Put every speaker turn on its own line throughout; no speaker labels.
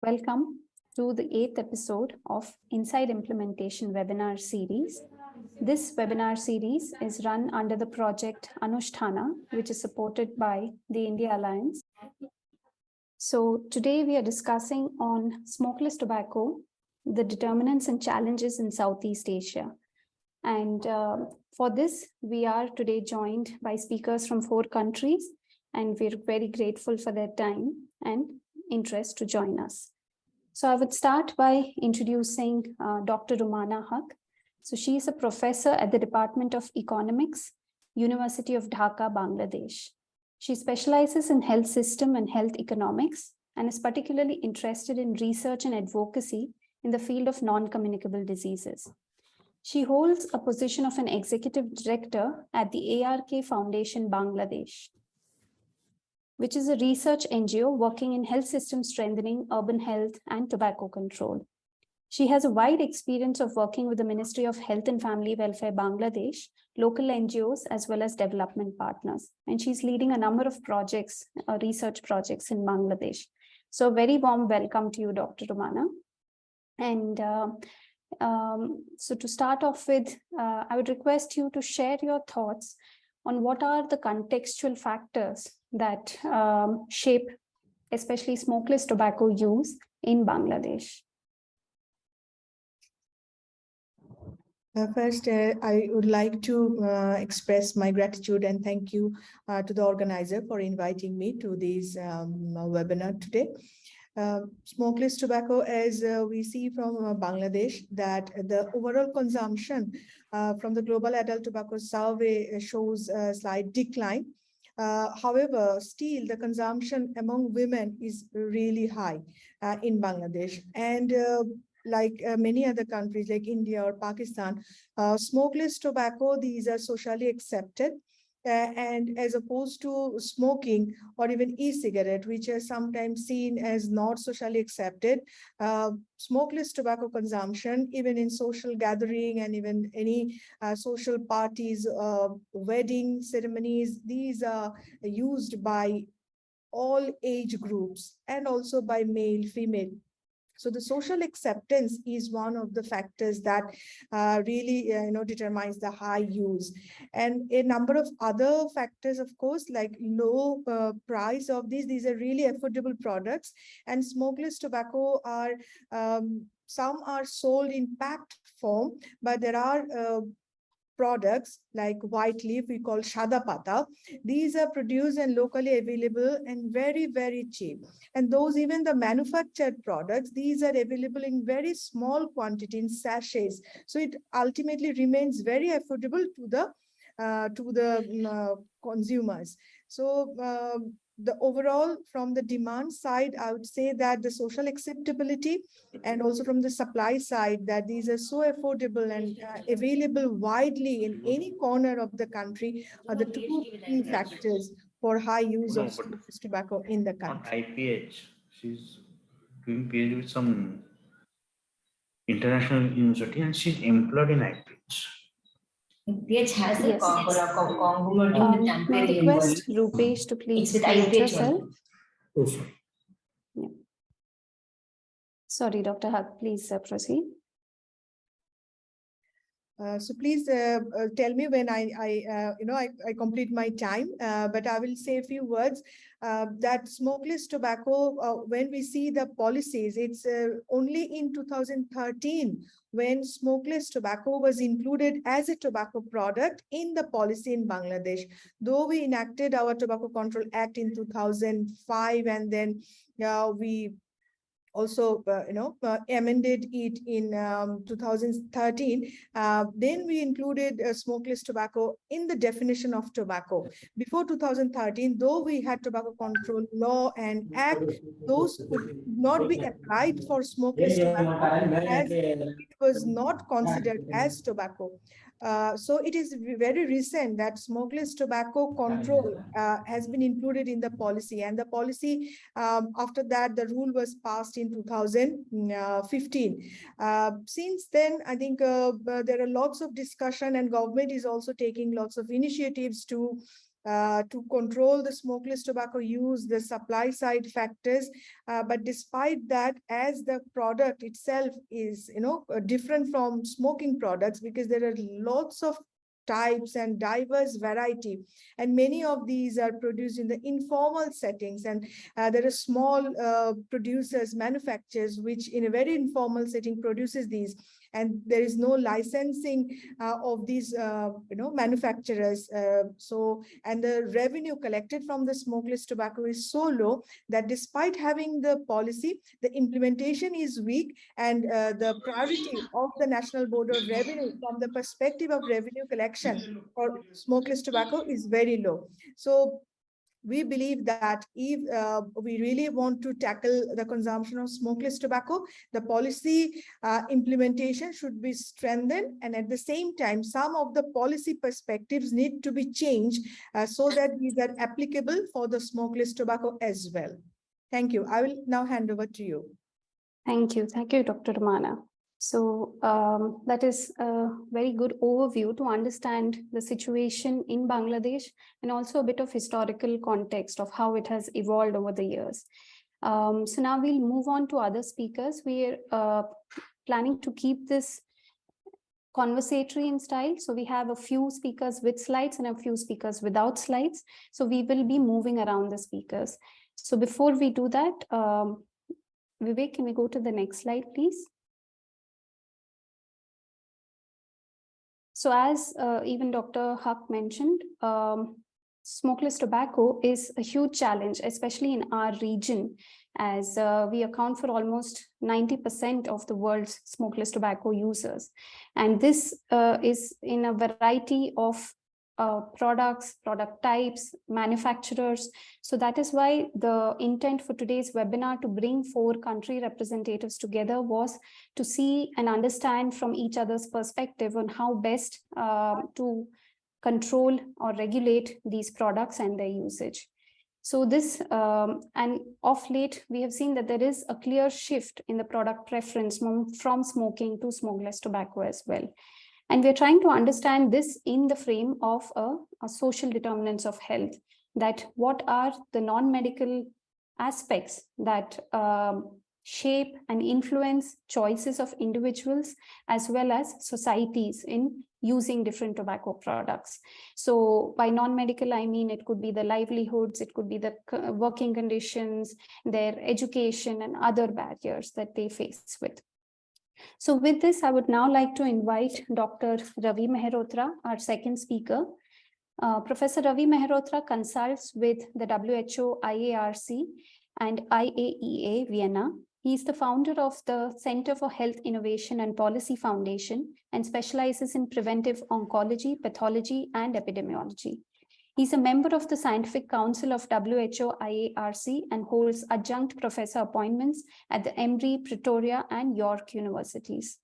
Welcome to the 8th episode of Inside Implementation webinar series. This webinar series is run under the project Anusthana, which is supported by the India Alliance. So today we are discussing on smokeless tobacco, the determinants and challenges in Southeast Asia. And for this, we are today joined by speakers from 4 countries, and we're very grateful for their time and interest to join us. So I would start by introducing Dr. Rumana Haq. So she is a professor at the Department of Economics, University of Dhaka, Bangladesh. She specializes in health system and health economics and is particularly interested in research and advocacy in the field of non-communicable diseases. She holds a position of an executive director at the ARK Foundation, Bangladesh, which is a research NGO working in health system strengthening, urban health, and tobacco control. She has a wide experience of working with the Ministry of Health and Family Welfare, Bangladesh, local NGOs, as well as development partners. And she's leading a number of projects, research projects in Bangladesh. So a very warm welcome to you, Dr. Rumana. And so to start off with, I would request you to share your thoughts on what are the contextual factors that shape especially smokeless tobacco use in Bangladesh.
First, I would like to express my gratitude and thank you to the organizer for inviting me to this webinar today. Smokeless tobacco, as we see from Bangladesh, that the overall consumption from the Global Adult Tobacco Survey shows a slight decline. However, still the consumption among women is really high in Bangladesh. And like many other countries like India or Pakistan, smokeless tobacco, these are socially accepted. And as opposed to smoking or even e-cigarette, which are sometimes seen as not socially accepted, smokeless tobacco consumption, even in social gathering and even any social parties, wedding ceremonies, these are used by all age groups and also by male, female. So the social acceptance is one of the factors that really determines the high use. And a number of other factors, of course, like low price of these are really affordable products. And smokeless tobacco are, some are sold in packed form, but there are products like white leaf, we call shada pata. These are produced and locally available and very, very cheap. And those, even the manufactured products, these are available in very small quantity in sachets. So it ultimately remains very affordable to the consumers. So the overall, from the demand side, I would say that the social acceptability, and also from the supply side, that these are so affordable and available widely in any corner of the country, are the two key factors for high use of smokeless tobacco in the country.
IPH, she's doing PhD with some international university and she's employed in IPH.
IPH has a
May I request Rupesh to please mute yourself?
Oh, sorry.
Yeah. Sorry, Dr. Haq, please proceed.
So please tell me when I complete my time, but I will say a few words that smokeless tobacco, when we see the policies, it's only in 2013 when smokeless tobacco was included as a tobacco product in the policy in Bangladesh. Though we enacted our Tobacco Control Act in 2005, and then we also amended it in 2013. Then we included smokeless tobacco in the definition of tobacco. Before 2013, though we had tobacco control law and act, those could not be applied for smokeless tobacco as it was not considered as tobacco. So it is very recent that smokeless tobacco control has been included in the policy, and the policy after that the rule was passed in 2015. Since then, I think there are lots of discussion, and government is also taking lots of initiatives to to control the smokeless tobacco use, the supply side factors. But despite that, as the product itself is, different from smoking products, because there are lots of types and diverse variety, and many of these are produced in the informal settings, and there are small producers, manufacturers, which in a very informal setting produces these, and there is no licensing of these manufacturers. And the revenue collected from the smokeless tobacco is so low that despite having the policy, the implementation is weak, and the priority of the National Board of Revenue from the perspective of revenue collection for smokeless tobacco is very low. So we believe that if we really want to tackle the consumption of smokeless tobacco, the policy implementation should be strengthened, and at the same time, some of the policy perspectives need to be changed so that these are applicable for the smokeless tobacco as well. Thank you. I will now hand over to you.
Thank you. Thank you, Dr. Ramana. So that is a very good overview to understand the situation in Bangladesh, and also a bit of historical context of how it has evolved over the years. So now we'll move on to other speakers. We're planning to keep this conversatory in style. So we have a few speakers with slides and a few speakers without slides. So we will be moving around the speakers. So before we do that, Vivek, can we go to the next slide, please? So as even Dr. Huck mentioned, smokeless tobacco is a huge challenge, especially in our region, as we account for almost 90% of the world's smokeless tobacco users. And this is in a variety of products, product types, manufacturers. So that is why the intent for today's webinar to bring 4 country representatives together was to see and understand from each other's perspective on how best to control or regulate these products and their usage. So this, and of late, we have seen that there is a clear shift in the product preference from smoking to smokeless tobacco as well. And we're trying to understand this in the frame of a social determinants of health, that what are the non-medical aspects that shape and influence choices of individuals as well as societies in using different tobacco products. So by non-medical, I mean it could be the livelihoods, it could be the working conditions, their education and other barriers that they face with. So with this, I would now like to invite Dr. Ravi Mehrotra, our second speaker. Professor Ravi Mehrotra consults with the WHO, IARC and IAEA Vienna. He is the founder of the Center for Health Innovation and Policy Foundation and specializes in preventive oncology, pathology, and epidemiology. He's a member of the Scientific Council of WHO IARC and holds adjunct professor appointments at the Emory, Pretoria, and York universities.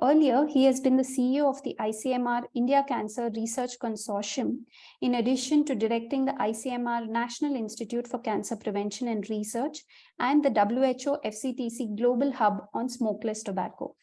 Earlier, he has been the CEO of the ICMR India Cancer Research Consortium, in addition to directing the ICMR National Institute for Cancer Prevention and Research and the WHO FCTC Global Hub on Smokeless Tobacco.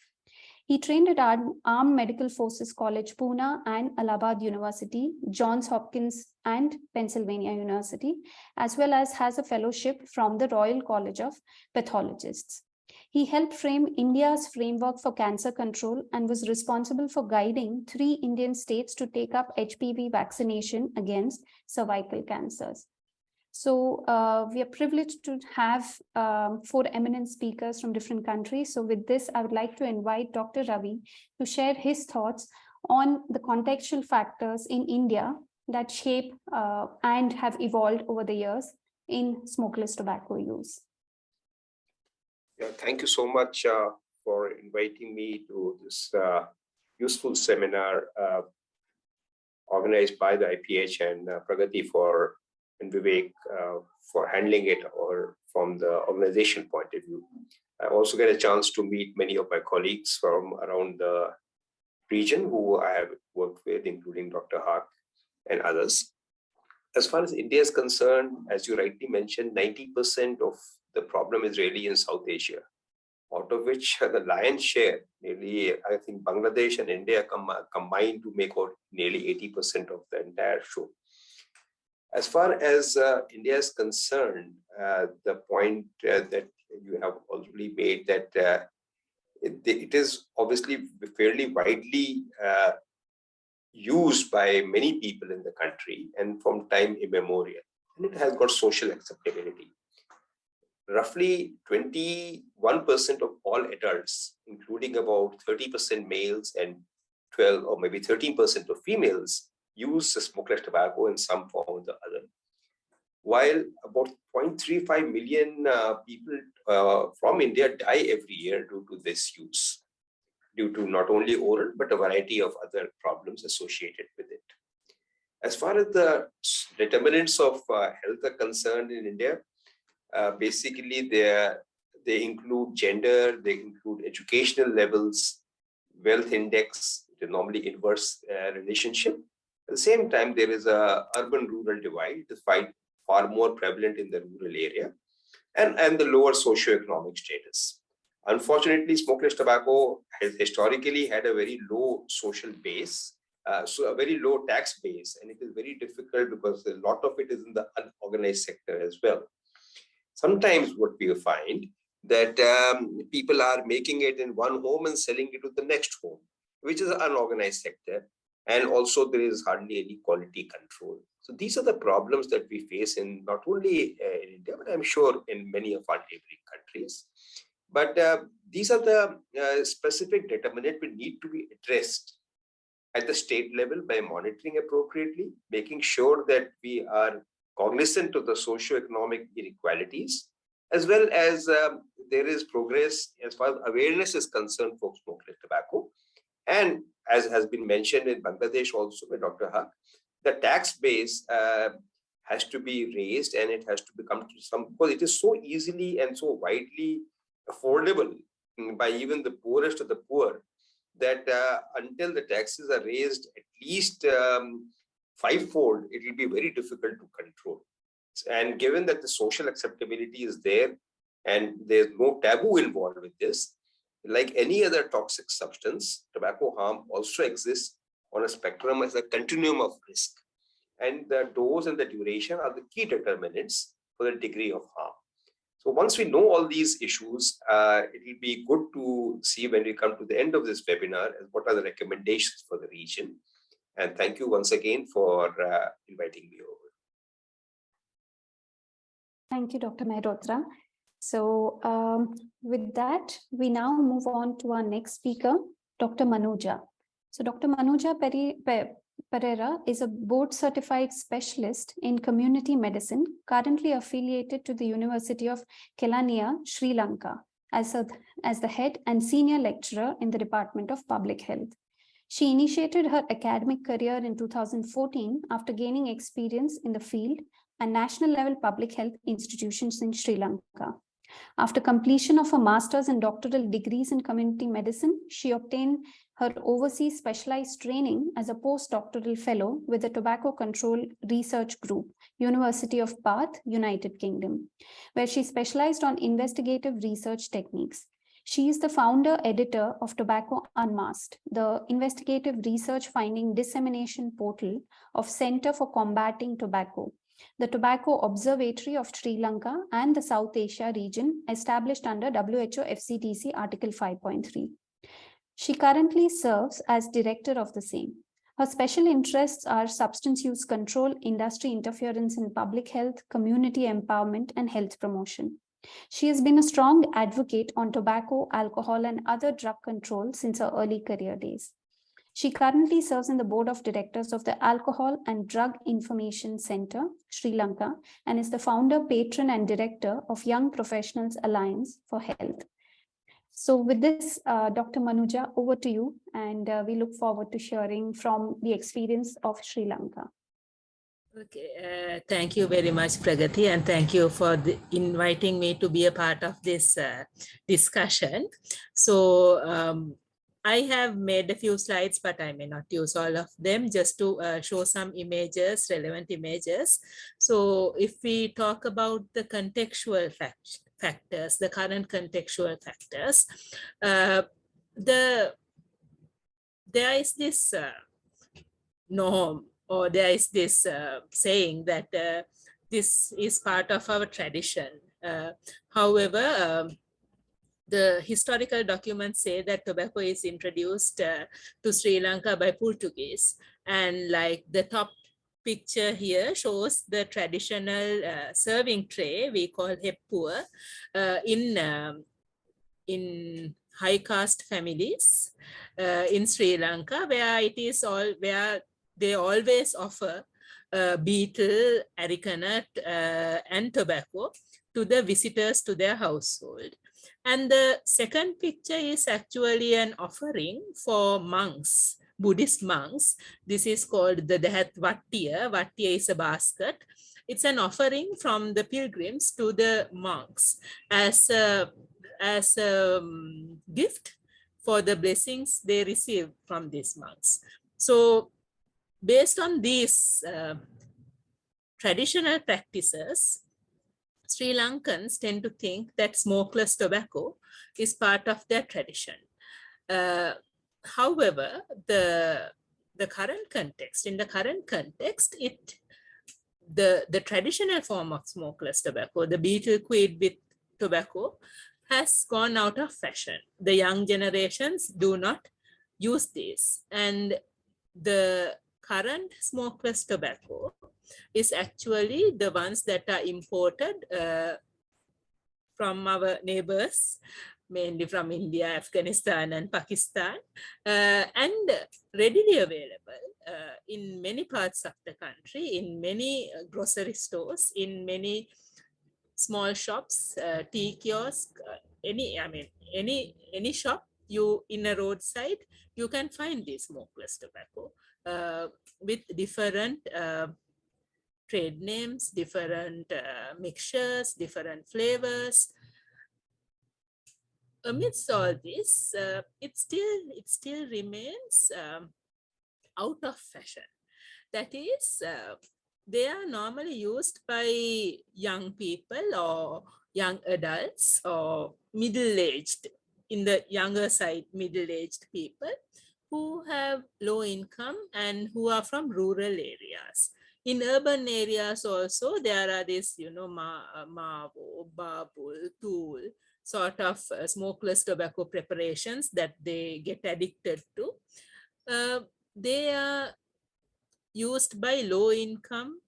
He trained at Armed Medical Forces College, Pune and Allahabad University, Johns Hopkins and Pennsylvania University, as well as has a fellowship from the Royal College of Pathologists. He helped frame India's framework for cancer control and was responsible for guiding 3 Indian states to take up HPV vaccination against cervical cancers. So we are privileged to have 4 eminent speakers from different countries. So with this, I would like to invite Dr. Ravi to share his thoughts on the contextual factors in India that shape and have evolved over the years in smokeless tobacco use.
Yeah, thank you so much for inviting me to this useful seminar organized by the IPH and Pragati and Vivek for handling it, or from the organization point of view. I also get a chance to meet many of my colleagues from around the region who I have worked with, including Dr. Haq and others. As far as India is concerned, as you rightly mentioned, 90% of the problem is really in South Asia, out of which the lion's share, nearly, I think Bangladesh and India combined to make out nearly 80% of the entire show. As far as India is concerned, the point that you have already made that it is obviously fairly widely used by many people in the country and from time immemorial, and it has got social acceptability. Roughly 21% of all adults, including about 30% males and 12 or maybe 13% of females, use smokeless tobacco in some form or the other, while about 0.35 million people from India die every year due to this use, due to not only oral, but a variety of other problems associated with it. As far as the determinants of health are concerned in India, basically they include gender, they include educational levels, wealth index, the normally inverse relationship. At the same time, there is a urban-rural divide, despite far more prevalent in the rural area, and the lower socioeconomic status. Unfortunately, smokeless tobacco has historically had a very low social base, so a very low tax base, and it is very difficult because a lot of it is in the unorganized sector as well. Sometimes what we find that people are making it in one home and selling it to the next home, which is an unorganized sector. And also there is hardly any quality control. So these are the problems that we face in not only in India, but I'm sure in many of our neighboring countries. But these are the specific determinants which need to be addressed at the state level by monitoring appropriately, making sure that we are cognizant of the socio-economic inequalities, as well as there is progress as far as awareness is concerned for smokeless tobacco. And as has been mentioned in Bangladesh also by Dr. Haq, the tax base has to be raised, and it has to become some, because it is so easily and so widely affordable by even the poorest of the poor, that until the taxes are raised at least fivefold, it will be very difficult to control. And given that the social acceptability is there and there's no taboo involved with this, like any other toxic substance, tobacco harm also exists on a spectrum as a continuum of risk. And the dose and the duration are the key determinants for the degree of harm. So once we know all these issues, it will be good to see when we come to the end of this webinar, what are the recommendations for the region. And thank you once again for inviting me over.
Thank you, Dr. Mehrotra. So with that, we now move on to our next speaker, Dr. Manuja. So Dr. Manuja Pereira is a board-certified specialist in community medicine, currently affiliated to the University of Kelaniya, Sri Lanka, as the head and senior lecturer in the Department of Public Health. She initiated her academic career in 2014 after gaining experience in the field and national-level public health institutions in Sri Lanka. After completion of her master's and doctoral degrees in community medicine, she obtained her overseas specialized training as a postdoctoral fellow with the Tobacco Control Research Group, University of Bath, United Kingdom, where she specialized on investigative research techniques. She is the founder editor of Tobacco Unmasked, the investigative research finding dissemination portal of Center for Combating Tobacco, the Tobacco Observatory of Sri Lanka and the South Asia region, established under WHO FCTC Article 5.3. She currently serves as director of the same. Her special interests are substance use control, industry interference in public health, community empowerment, and health promotion. She has been a strong advocate on tobacco, alcohol, and other drug control since her early career days. She currently serves in the board of directors of the Alcohol and Drug Information Center, Sri Lanka, and is the founder, patron, and director of Young Professionals Alliance for Health. So with this, Dr. Manuja, over to you, and we look forward to hearing from the experience of Sri Lanka.
Okay, thank you very much, Pragati, and thank you for inviting me to be a part of this discussion. So I have made a few slides, but I may not use all of them, just to show some images, relevant images. So if we talk about the contextual factors, the current contextual factors, there is this norm or there is this saying that this is part of our tradition. However, the historical documents say that tobacco is introduced to Sri Lanka by Portuguese, and like the top picture here shows the traditional serving tray we call heppua in high caste families in Sri Lanka, where it is all where they always offer betel, arecanut, and tobacco to the visitors to their household. And the second picture is actually an offering for monks, Buddhist monks. This is called the Dehat Vattiya. Vattiya is a basket. It's an offering from the pilgrims to the monks as a gift for the blessings they receive from these monks. So based on these traditional practices, Sri Lankans tend to think that smokeless tobacco is part of their tradition. However, in the current context, the traditional form of smokeless tobacco, the betel quid with tobacco, has gone out of fashion. The young generations do not use this, and the current smokeless tobacco is actually the ones that are imported from our neighbors, mainly from India, Afghanistan, and Pakistan, and readily available in many parts of the country, in many grocery stores, in many small shops, tea kiosk, any shop you in a roadside, you can find this smokeless tobacco with different trade names, different mixtures, different flavors. Amidst all this, it still remains out of fashion. That is, they are normally used by young people or young adults or middle-aged, in the younger side, middle-aged people who have low income and who are from rural areas. In urban areas also, there are this, mavo, babul, tool, sort of smokeless tobacco preparations that they get addicted to. They are used by low-income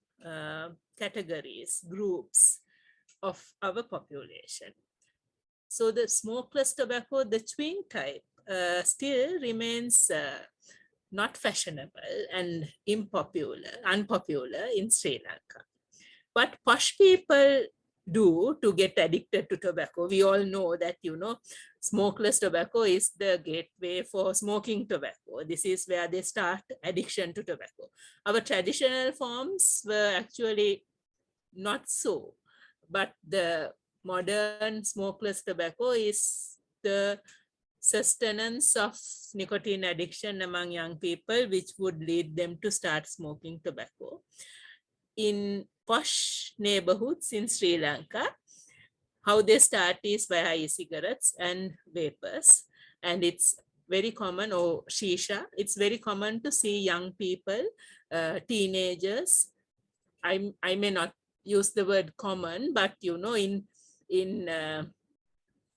categories, groups of our population. So the smokeless tobacco, the chewing type, still remains not fashionable and unpopular in Sri Lanka. What posh people do to get addicted to tobacco, we all know that, smokeless tobacco is the gateway for smoking tobacco. This is where they start addiction to tobacco. Our traditional forms were actually not so, but the modern smokeless tobacco is the sustenance of nicotine addiction among young people, which would lead them to start smoking tobacco. In posh neighborhoods in Sri Lanka, how they start is via e-cigarettes and vapors. And it's very common, or shisha, it's very common to see young people, teenagers. I may not use the word common, but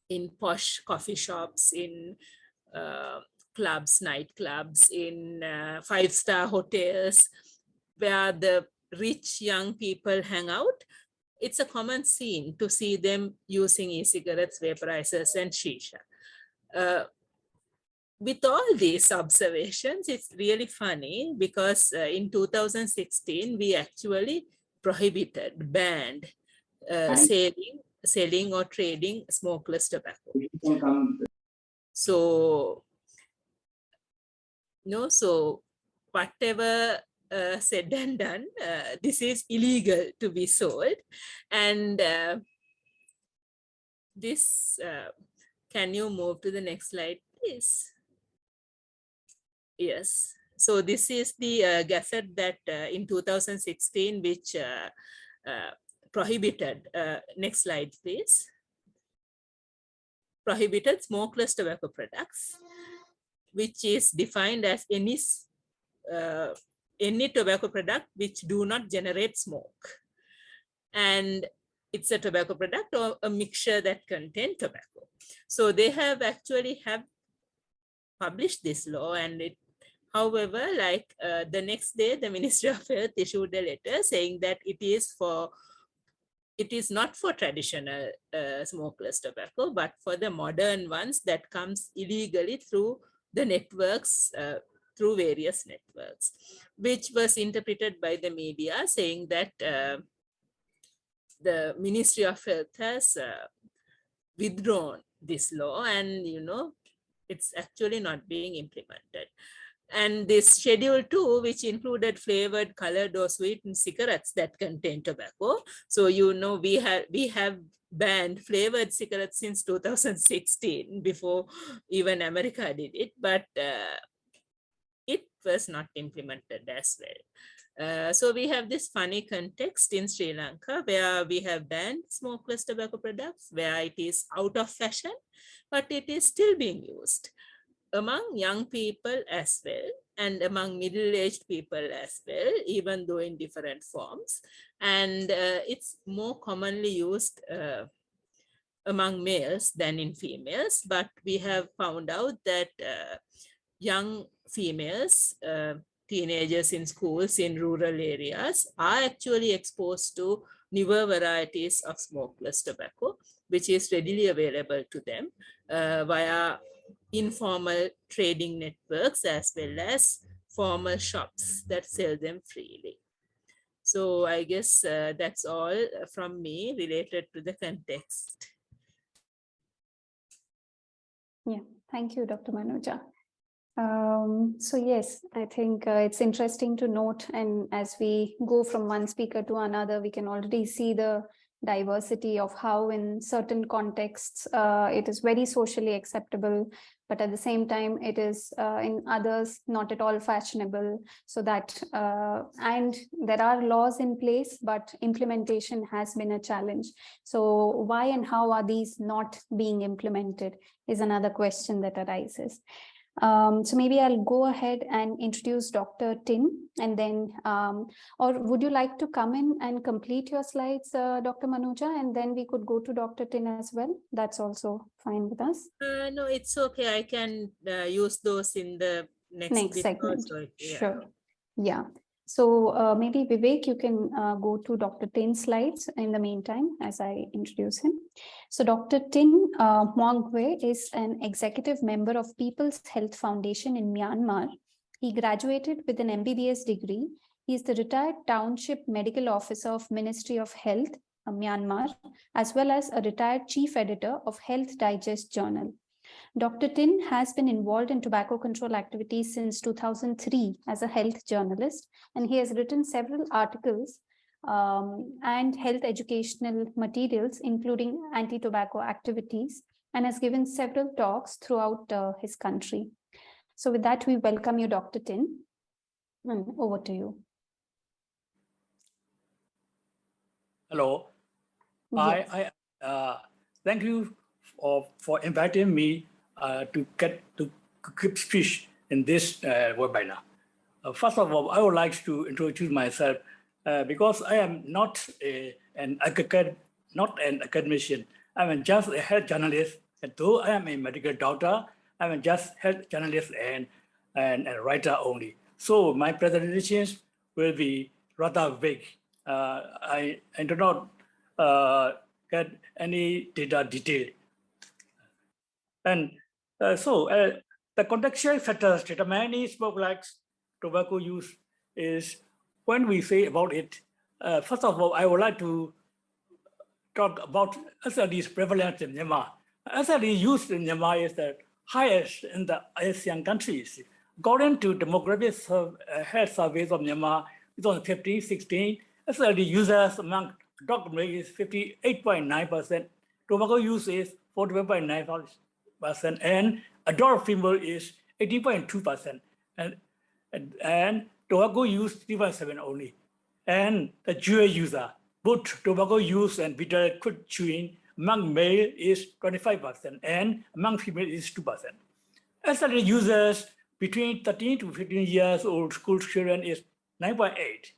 in posh coffee shops, in clubs, nightclubs, in five-star hotels, where the rich young people hang out, it's a common scene to see them using e-cigarettes, vaporizers, and shisha. With all these observations, it's really funny because in 2016, we actually banned selling or trading smokeless tobacco. So, so whatever said and done, this is illegal to be sold. And this, can you move to the next slide, please? Yes. So this is the gazette that in 2016, which prohibited, next slide, please. Prohibited smokeless tobacco products, which is defined as any any tobacco product which do not generate smoke. And it's a tobacco product or a mixture that contain tobacco. So they have actually published this law, and it, however, like the next day, the Ministry of Health issued a letter saying that it is not for traditional smokeless tobacco, but for the modern ones that comes illegally through the networks, through various networks, which was interpreted by the media saying that the Ministry of Health has withdrawn this law, and it's actually not being implemented. And this Schedule 2, which included flavored, colored, or sweetened cigarettes that contain tobacco. So we have banned flavored cigarettes since 2016, before even America did it, but it was not implemented as well. So we have this funny context in Sri Lanka where we have banned smokeless tobacco products, where it is out of fashion, but it is still being used among young people as well, and among middle-aged people as well, even though in different forms. And it's more commonly used among males than in females, but we have found out that young females, teenagers in schools in rural areas, are actually exposed to newer varieties of smokeless tobacco, which is readily available to them via informal trading networks as well as formal shops that sell them freely. So I guess that's all from me related to the context.
Yeah, thank you, Dr. Manuja. So yes, I think it's interesting to note, and as we go from one speaker to another, we can already see the diversity of how in certain contexts it is very socially acceptable, but at the same time it is in others not at all fashionable. So that and there are laws in place, but implementation has been a challenge. So why and how are these not being implemented is another question that arises. So maybe I'll go ahead and introduce Dr. Tin, and then, or would you like to come in and complete your slides, Dr. Manuja, and then we could go to Dr. Tin as well? That's also fine with us.
No, it's okay. I can use those in the next
segment.
Also. Yeah.
Sure. Yeah. So maybe Vivek, you can go to Dr. Tin's slides in the meantime as I introduce him. So Dr. Tin Muangwe is an executive member of People's Health Foundation in Myanmar. He graduated with an MBBS degree. He is the retired township medical officer of Ministry of Health, Myanmar, as well as a retired chief editor of Health Digest Journal. Dr. Tin has been involved in tobacco control activities since 2003 as a health journalist, and he has written several articles and health educational materials, including anti-tobacco activities, and has given several talks throughout his country. So with that, we welcome you, Dr. Tin, and over to you.
Hello.
Yes.
I thank you for inviting me to keep speech in this webinar. First of all, I would like to introduce myself because I am not an academician. I'm just a health journalist. And though I am a medical doctor, I'm just health journalist and a writer only. So my presentations will be rather vague. I do not get any data detail. And the contextual factors determining smokeless tobacco use is, when we say about it, first of all, I would like to talk about SLD's prevalence in Myanmar. SLD use in Myanmar is the highest in the ASEAN countries. According to demographic health surveys of Myanmar, 2015-16, SLD users among adult male is 58.9%, tobacco use is 41.9%, and adult female is 18.2%, and tobacco use 3.7 only. And the dual user, both tobacco use and bitter quit chewing, among male is 25%, and among female is 2%. SLD users between 13 to 15 years old school children is 9.8.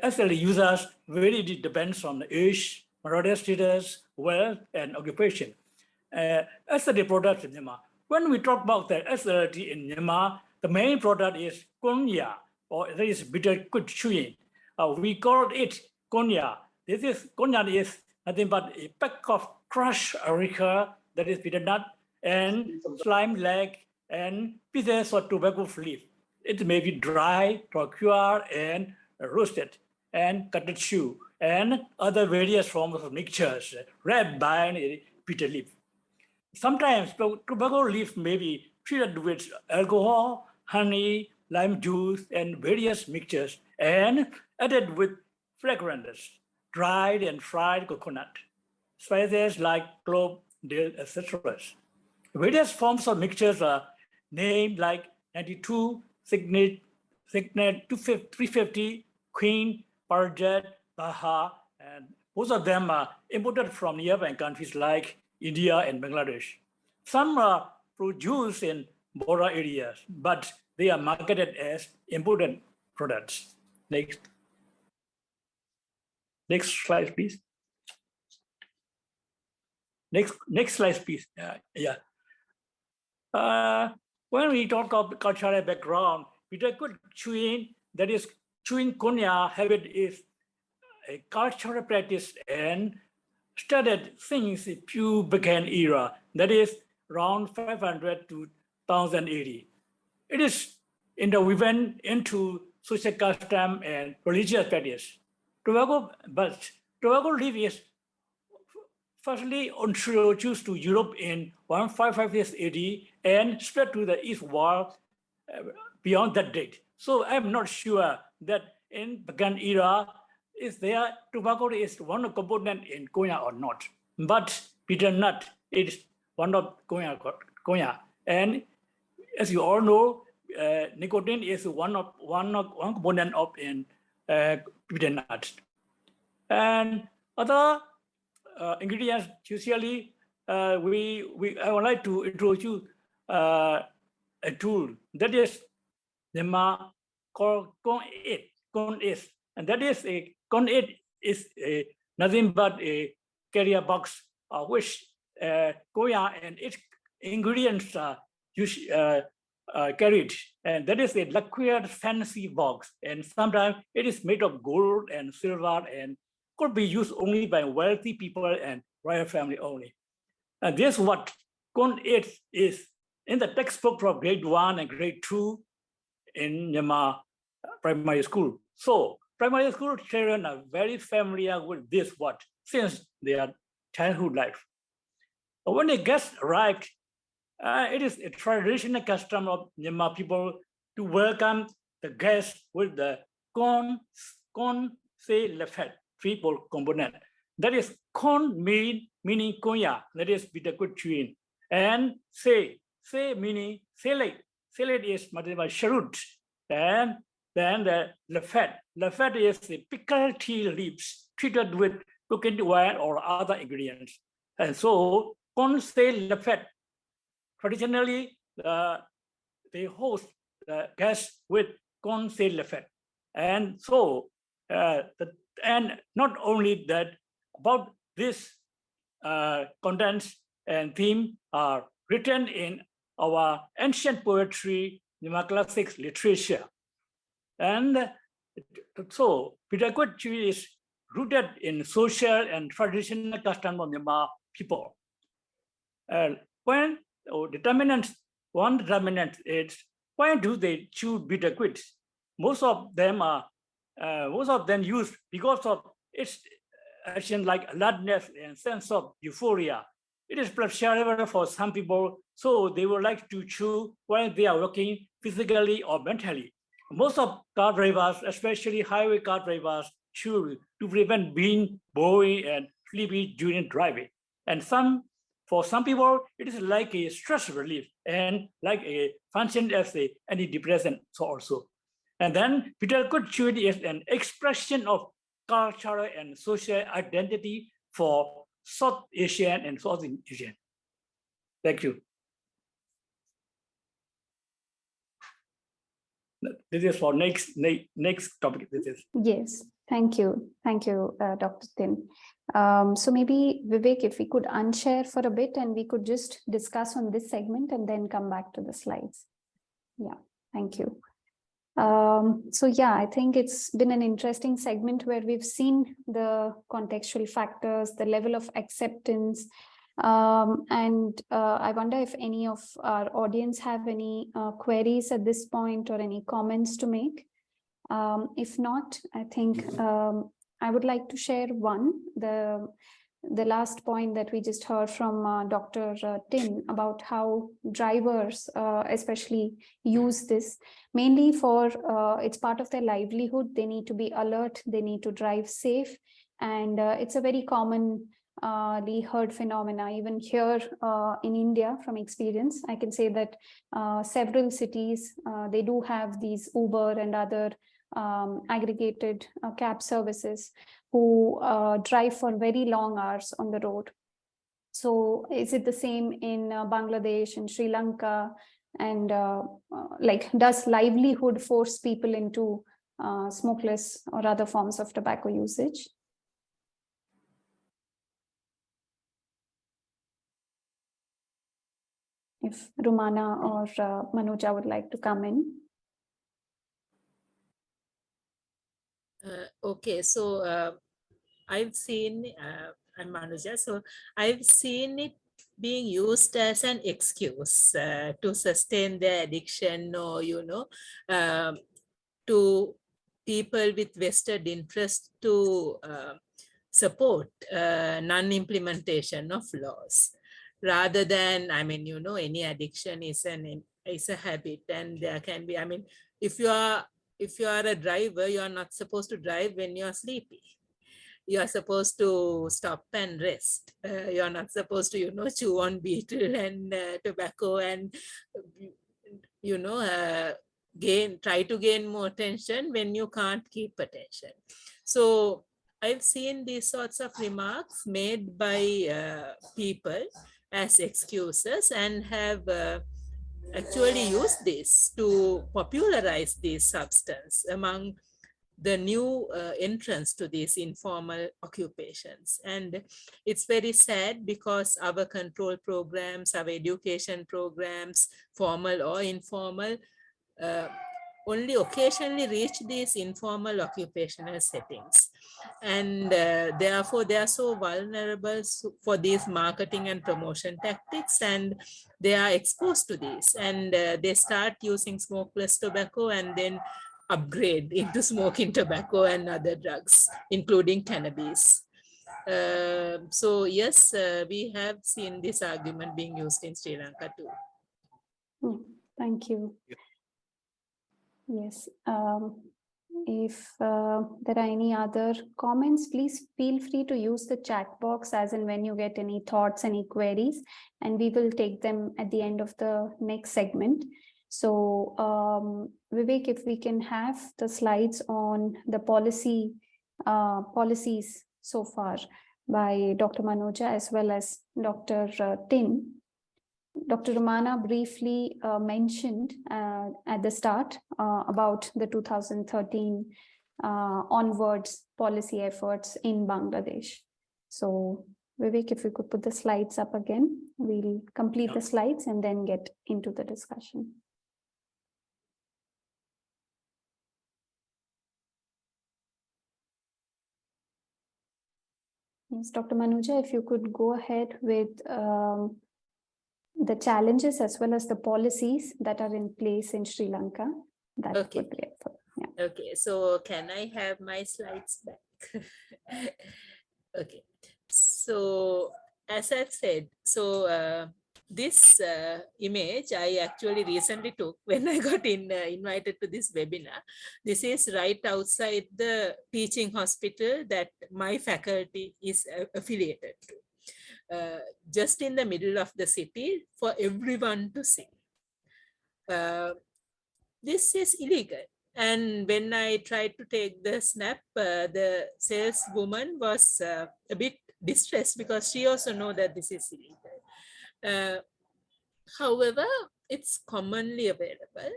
Actually, users really depends on the age, marital status, wealth, and occupation. Actually, product in Myanmar. When we talk about the SLT in Myanmar, the main product is konya, or that is bitter good chewing. We call it konya. Konya is nothing but a pack of crushed areca, that is bitter nut, and slime leg, and pieces of tobacco leaf. It may be dry, procured, and roasted, and cut chew, and other various forms of mixtures wrapped by a bitter leaf. Sometimes tobacco leaf may be treated with alcohol, honey, lime juice, and various mixtures, and added with fragrance, dried and fried coconut, spices like clove, dill, etc. Various forms of mixtures are named like 92, Signet, 350, Queen, Parjat, Baha, and most of them are imported from nearby countries like India and Bangladesh. Some are produced in border areas, but they are marketed as imported products. Next slide, please. Next slide, please. When we talk of cultural background, bitter good chewing, that is chewing konya habit is a cultural practice and started since the Pubican era, that is around 500 to 1080. It is interwoven into social custom and religious practice. Tobacco leaf is firstly introduced to Europe in 1556 AD and spread to the East Wall beyond that date. So I'm not sure that in Pagan era, is there tobacco is one of component in konya or not. But bitter nut is one of konya. And as you all know, nicotine is one component of in bitter nut. And other ingredients, usually I would like to introduce a tool that is Myanmar called Con8, and that is a Con8 is nothing but a carrier box which koya and its ingredients are carried, and that is a lacquered fancy box, and sometimes it is made of gold and silver and could be used only by wealthy people and royal family only. And this is what Con8 is in the textbook for grade 1 and grade 2 in Myanmar primary school. So primary school children are very familiar with this word since their childhood life. But when a guest arrived, it is a traditional custom of Myanmar people to welcome the guest with the con se lefet, triple component. That is con meaning konya, that is bitter good chewing, and se meaning select. Select is material sharut, and then the lefet is the pickled tea leaves treated with coconut oil or other ingredients. And so con se lefet, traditionally they host the guests with con se lefet. And so and not only that, about this contents and theme are written in our ancient poetry, Myanmar classics literature. And so pedagogy is rooted in social and traditional custom of Myanmar people. When determinants, one determinant is why do they choose bitter quits? Most of them use because of its action like alertness and sense of euphoria. It is pleasurable for some people, so they would like to chew while they are working physically or mentally. Most of car drivers, especially highway car drivers, chew to prevent being boring and sleepy during driving. And for some people, it is like a stress relief and like a function as a antidepressant also. And then bitter good chewing is an expression of cultural and social identity for South Asian and Southeast Asian. Thank you. This is for next topic. This is.
Yes, thank you. Thank you, Dr. Tin. So maybe Vivek, if we could unshare for a bit and we could just discuss on this segment and then come back to the slides. Yeah, thank you. So yeah, I think it's been an interesting segment where we've seen the contextual factors, the level of acceptance, and I wonder if any of our audience have any queries at this point or any comments to make. If not, I think I would like to share one, the last point that we just heard from Dr. Tin about how drivers especially use this mainly for, it's part of their livelihood. They need to be alert, they need to drive safe. And it's a very commonly heard phenomena, even here in India from experience. I can say that several cities, they do have these Uber and other aggregated cab services who drive for very long hours on the road. So is it the same in Bangladesh and Sri Lanka? And like, does livelihood force people into smokeless or other forms of tobacco usage? If Rumana or Manuja would like to come in.
Okay, so I've seen, I'm Manuja, so I've seen it being used as an excuse to sustain their addiction, or, to people with vested interest to support non-implementation of laws. Rather than, any addiction is a habit, and there can be, if you are a driver, you are not supposed to drive when you are sleepy. You are supposed to stop and rest. You are not supposed to, chew on betel and tobacco and, try to gain more attention when you can't keep attention. So I've seen these sorts of remarks made by people as excuses, and have actually used this to popularize this substance among the new entrance to these informal occupations. And it's very sad because our control programs, our education programs, formal or informal, only occasionally reach these informal occupational settings. And therefore, they are so vulnerable for these marketing and promotion tactics, and they are exposed to these. And they start using smokeless tobacco and then upgrade into smoking tobacco and other drugs, including cannabis. So yes, we have seen this argument being used in Sri Lanka too.
Thank you. Yes. If there are any other comments, please feel free to use the chat box as and when you get any thoughts, any queries, and we will take them at the end of the next segment. So Vivek, if we can have the slides on the policies so far by Dr. Manoja as well as Dr. Tin. Dr. Romana briefly mentioned at the start about the 2013 onwards policy efforts in Bangladesh. So Vivek, if we could put the slides up again, we'll complete the slides and then get into the discussion. Yes, Dr. Manuja, if you could go ahead with the challenges as well as the policies that are in place in Sri Lanka, that would be helpful. Yeah.
Okay, so can I have my slides back? Okay, so as I've said, so this image I actually recently took when I got invited to this webinar. This is right outside the teaching hospital that my faculty is affiliated to. Just in the middle of the city for everyone to see. This is illegal. And when I tried to take the snap, the saleswoman was a bit distressed because she also knows that this is illegal. However, it's commonly available.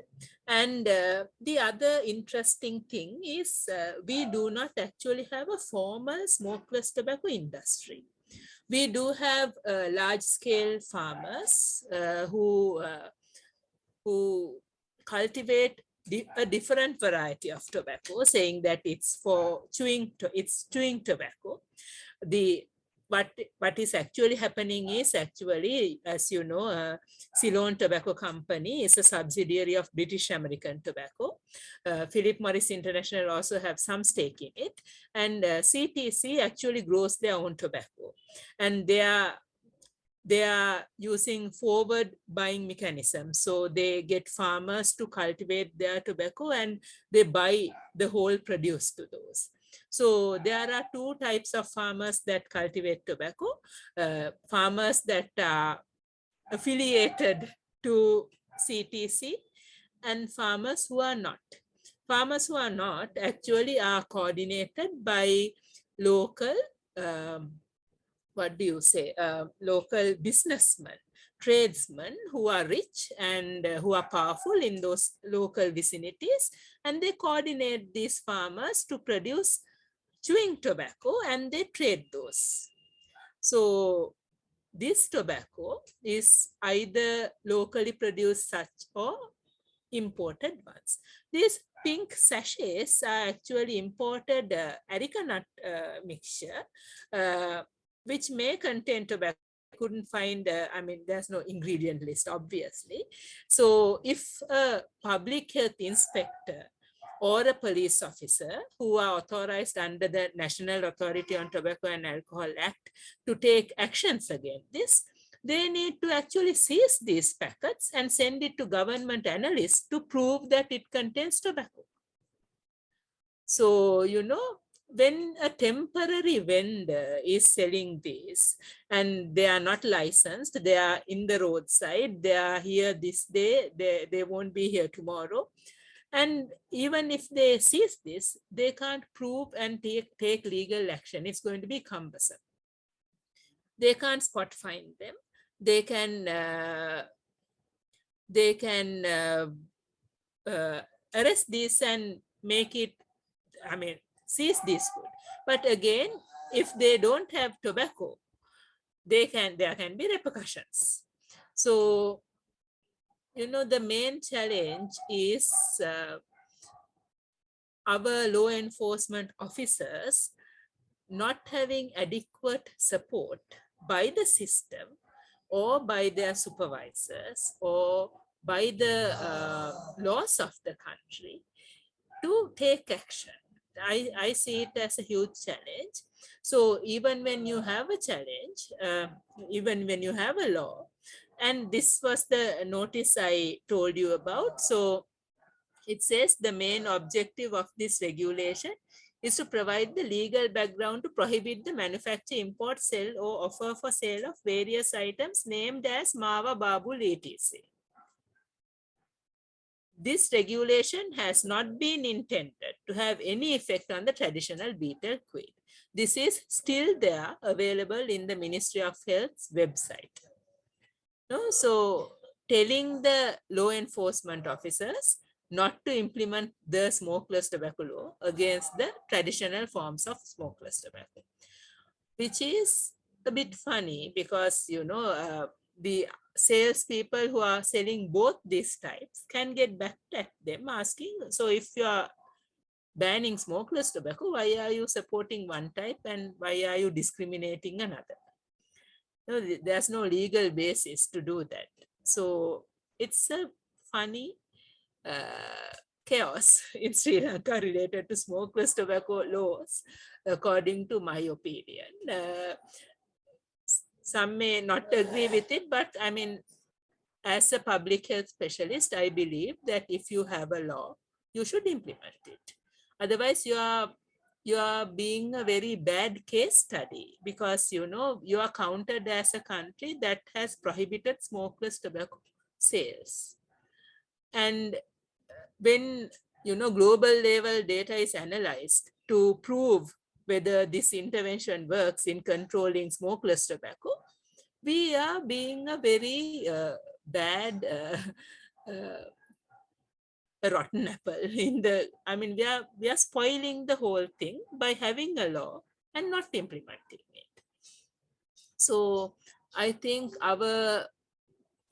And the other interesting thing is we do not actually have a formal smokeless tobacco industry. We do have large-scale farmers who cultivate a different variety of tobacco, saying that it's for chewing tobacco. What is actually happening is actually, as you know, Ceylon Tobacco Company is a subsidiary of British American Tobacco. Philip Morris International also have some stake in it, and CTC actually grows their own tobacco, and they are using forward buying mechanism. So they get farmers to cultivate their tobacco and they buy the whole produce to those. So there are two types of farmers that cultivate tobacco. Farmers that are affiliated to CTC and farmers who are not. Farmers who are not actually are coordinated by local local businessmen, tradesmen who are rich and who are powerful in those local vicinities, and they coordinate these farmers to produce chewing tobacco and they trade those. So this tobacco is either locally produced such or imported ones. These pink sachets are actually imported areca nut mixture, which may contain tobacco. I couldn't find, there's no ingredient list, obviously. So if a public health inspector or a police officer who are authorized under the National Authority on Tobacco and Alcohol Act to take actions against this, they need to actually seize these packets and send it to government analysts to prove that it contains tobacco. So, you know, when a temporary vendor is selling this and they are not licensed, they are in the roadside, they are here this day, they won't be here tomorrow. And even if they seize this, they can't prove and take legal action. It's going to be cumbersome. They can't spot find them. They can arrest this and make it, seize this food. But again, if they don't have tobacco, there can be repercussions. So, you know, the main challenge is our law enforcement officers not having adequate support by the system or by their supervisors or by the laws of the country to take action. I see it as a huge challenge. So even when you have a challenge, even when you have a law, and this was the notice I told you about. So it says the main objective of this regulation is to provide the legal background to prohibit the manufacture, import, sell, or offer for sale of various items named as Mawa, Babul, etc. This regulation has not been intended to have any effect on the traditional betel quid. This is still there, available in the Ministry of Health's website. No, so telling the law enforcement officers not to implement the smokeless tobacco law against the traditional forms of smokeless tobacco, which is a bit funny because, you know, the salespeople who are selling both these types can get back at them asking, so if you are banning smokeless tobacco, why are you supporting one type and why are you discriminating another? No, there's no legal basis to do that. So it's a funny chaos in Sri Lanka related to smokeless tobacco laws, according to my opinion. Some may not agree with it, but I mean, as a public health specialist, I believe that if you have a law, you should implement it. Otherwise, you are being a very bad case study because, you know, you are counted as a country that has prohibited smokeless tobacco sales. And when, you know, global level data is analyzed to prove whether this intervention works in controlling smokeless tobacco, we are being a very bad a rotten apple in the, I mean, we are spoiling the whole thing by having a law and not implementing it. So I think our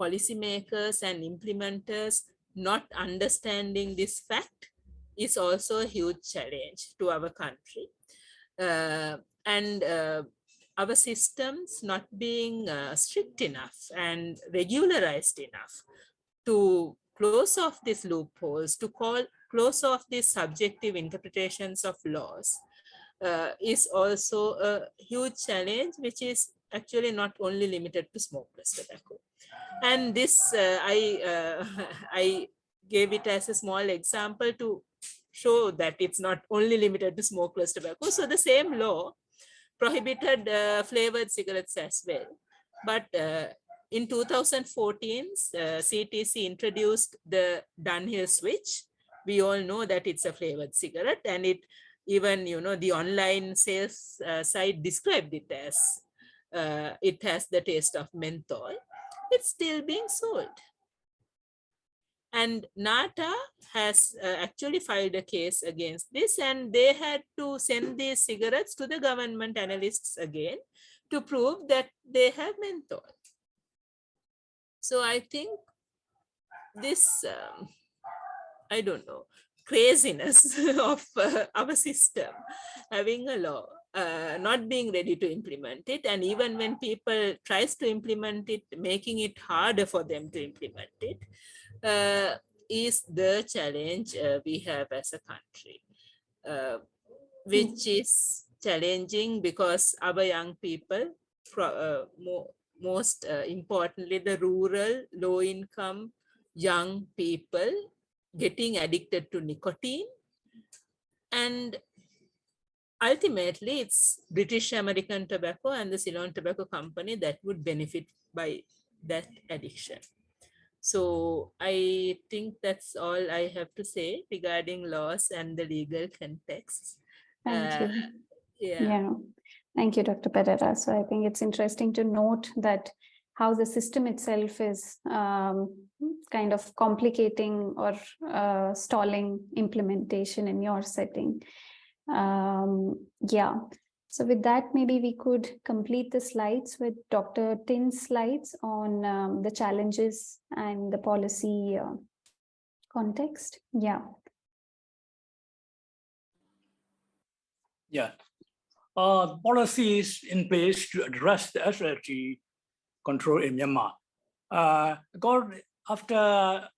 policymakers and implementers not understanding this fact is also a huge challenge to our country. And our systems not being strict enough and regularized enough to close off these loopholes, to close off these subjective interpretations of laws is also a huge challenge, which is actually not only limited to smokeless tobacco. And this, I gave it as a small example to show that it's not only limited to smokeless tobacco. So the same law prohibited flavored cigarettes as well. But in 2014, CTC introduced the Dunhill switch. We all know that it's a flavored cigarette, and it even, you know, the online sales site described it as it has the taste of menthol. It's still being sold. And NATA has actually filed a case against this, and they had to send these cigarettes to the government analysts again to prove that they have menthol. So I think this, I don't know, craziness of our system, having a law, not being ready to implement it, and even when people tries to implement it, making it harder for them to implement it, is the challenge we have as a country, which is challenging because our young people, most importantly, the rural, low-income young people getting addicted to nicotine. And ultimately, it's British American Tobacco and the Ceylon Tobacco Company that would benefit by that addiction. So I think that's all I have to say regarding laws and the legal context.
Thank you.
Yeah.
Thank you, Dr. Pereira. So I think it's interesting to note that how the system itself is kind of complicating or stalling implementation in your setting. Yeah. So with that, maybe we could complete the slides with Dr. Tin's slides on the challenges and the policy context. Yeah.
Yeah. Policies in place to address the SLG control in Myanmar. After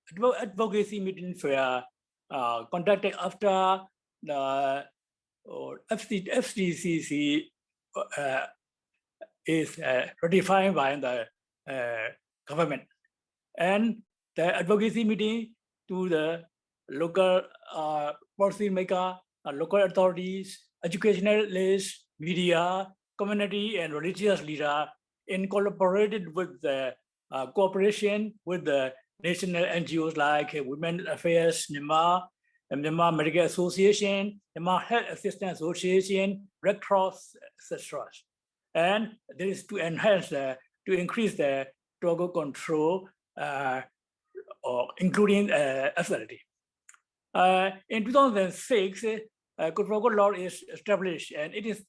advocacy meeting fair conducted after the FCCC is ratified by the government, and the advocacy meeting to the local policy maker, local authorities, educationalists, media, community, and religious leaders incorporated with the cooperation with the national NGOs like Women Affairs Myanmar, Myanmar Medical Association, Myanmar Health Assistance Association, Red Cross, etc. And this is to enhance, to increase the tobacco control, including authority. In 2006, tobacco law is established, and it is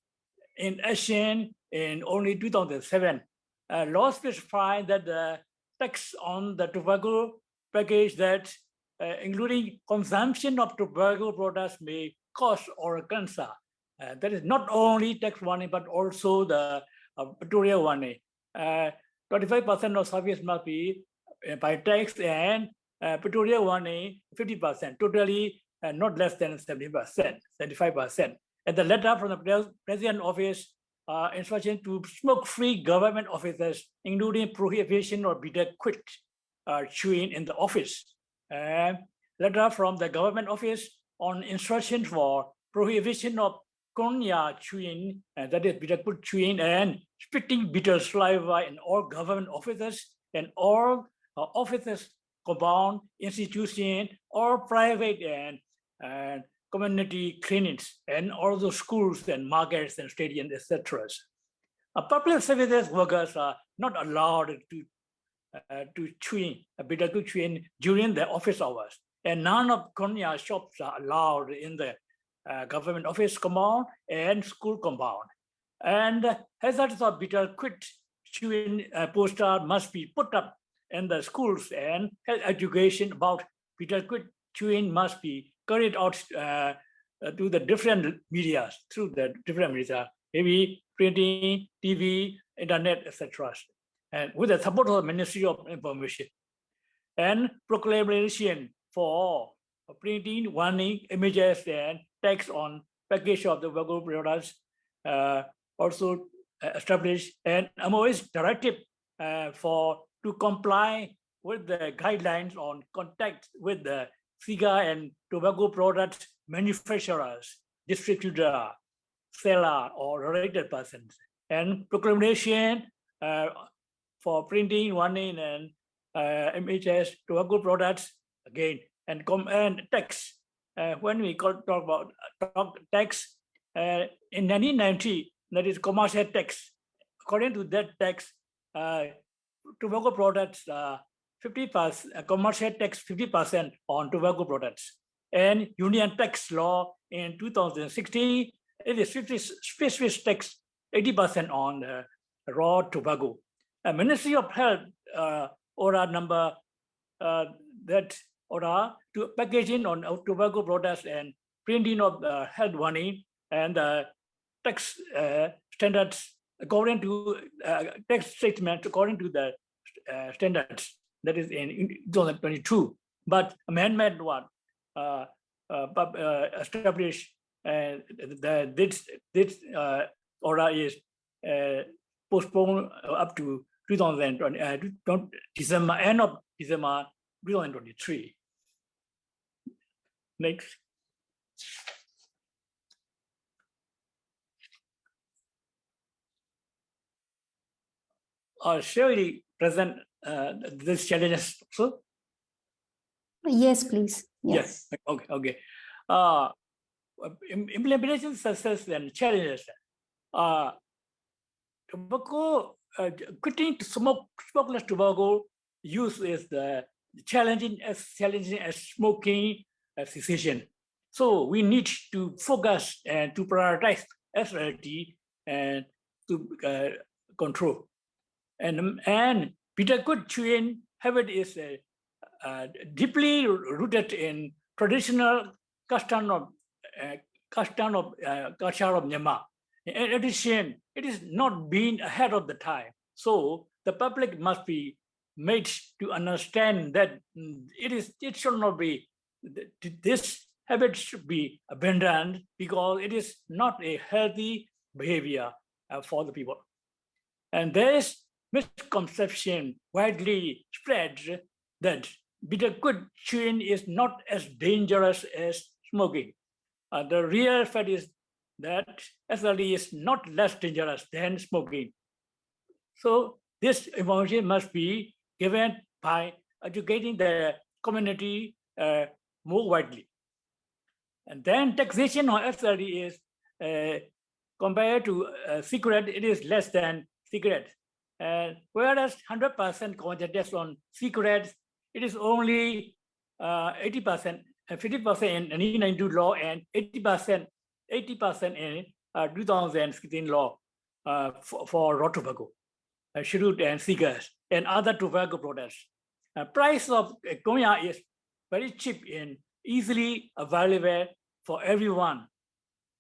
in action in only 2007. Law specifies that the tax on the tobacco package that including consumption of tobacco products may cause or cancer. That is not only tax warning, but also the pectorial warning. 25% of service must be by tax, and pectorial warning 50%, totally not less than 70%, 75%. And the letter from the President Office instruction to smoke-free government officers, including prohibition or bitter quit chewing in the office. Letter from the government office on instructions for prohibition of cornea chewing, that is bitter quit chewing, and spitting bitter saliva in all government offices and all offices, compound, institution, or private and community clinics, and all the schools and markets and stadiums, etc. Public services workers are not allowed to chewing, bitter chewing during their office hours. and none of Konya shops are allowed in the government office compound and school compound. And hazards of bitter quit chewing poster must be put up in the schools, and health education about bitter quit chewing must be carried out to the different media, through the different media, maybe printing, TV, internet, etc. And with the support of the Ministry of Information. And proclamation for printing warning images and text on package of the tobacco products, also established an MOS directive to comply with the guidelines on contact with the cigar and tobacco products manufacturers, distributor, seller, or related persons, and proclamation for printing, warning, and images, tobacco products again, and text. When we talk about text, in 1990, that is commercial text. According to that text, tobacco products 50%, commercial tax 50% on tobacco products. And union tax law in 2016, it is 50 specific tax 80% on raw tobacco. Ministry of Health order number that order to packaging on tobacco products and printing of health warning and tax standards according to tax statement according to the standards, that is in 2022. But amendment one established this order is postponed up to 2020 December, end of December 2023. Next. Shall we present these challenges also?
Yes, please.
Yes. Okay. Implementation success and challenges. Tobacco, quitting smokeless tobacco use is challenging as smoking cessation. So we need to focus and to prioritize SLT and to control. And bitter quit chewing habit is deeply rooted in traditional custom of culture of Myanmar. In addition, it is not being ahead of the time. So the public must be made to understand that it should not be, this habit should be abandoned because it is not a healthy behavior for the people. And there is misconception widely spread that bitter quit chewing is not as dangerous as smoking. The real fact is that SLD is not less dangerous than smoking. So this information must be given by educating the community more widely. And then taxation on SLD is compared to cigarette, it is less than cigarette. Whereas 100% content tax on cigarettes, it is only 80%, 50% in 1992 law and 80% in 2016 law for raw tobacco, churut and cigars and other tobacco products. Price of Konya is very cheap and easily available for everyone.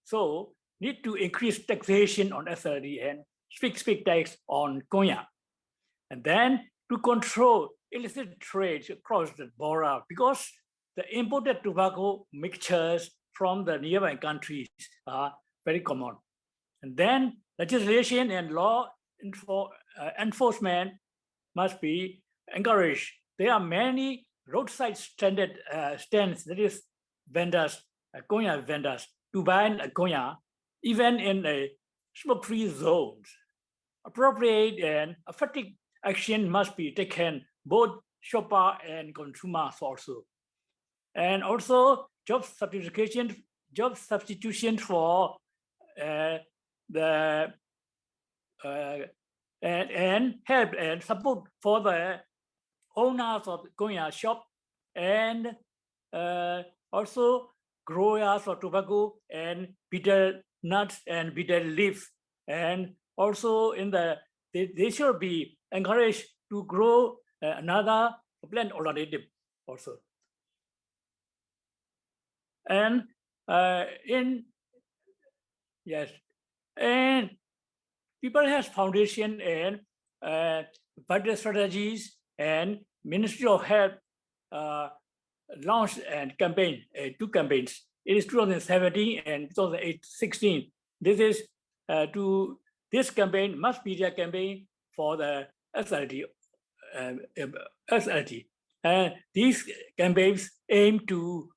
So need to increase taxation on SLD and speak tax on Konya. And then to control illicit trade across the border, because the imported tobacco mixtures from the nearby countries are very common. And then legislation and law enforcement must be encouraged. There are many roadside stands, that is vendors, Konya vendors, to buy Konya, even in a smoke-free zones. Appropriate and effective action must be taken, both shopper and consumers also. And also job substitution for the and help and support for the owners of Konya shop and also growers of tobacco and bitter nuts and bitter leaves. And also they should be encouraged to grow another plant alternative also. And and People has Foundation and budget strategies and Ministry of Health launched and campaign, two campaigns. It is 2017 and 2016. This campaign, mass media campaign for the SLT. And these campaigns aim to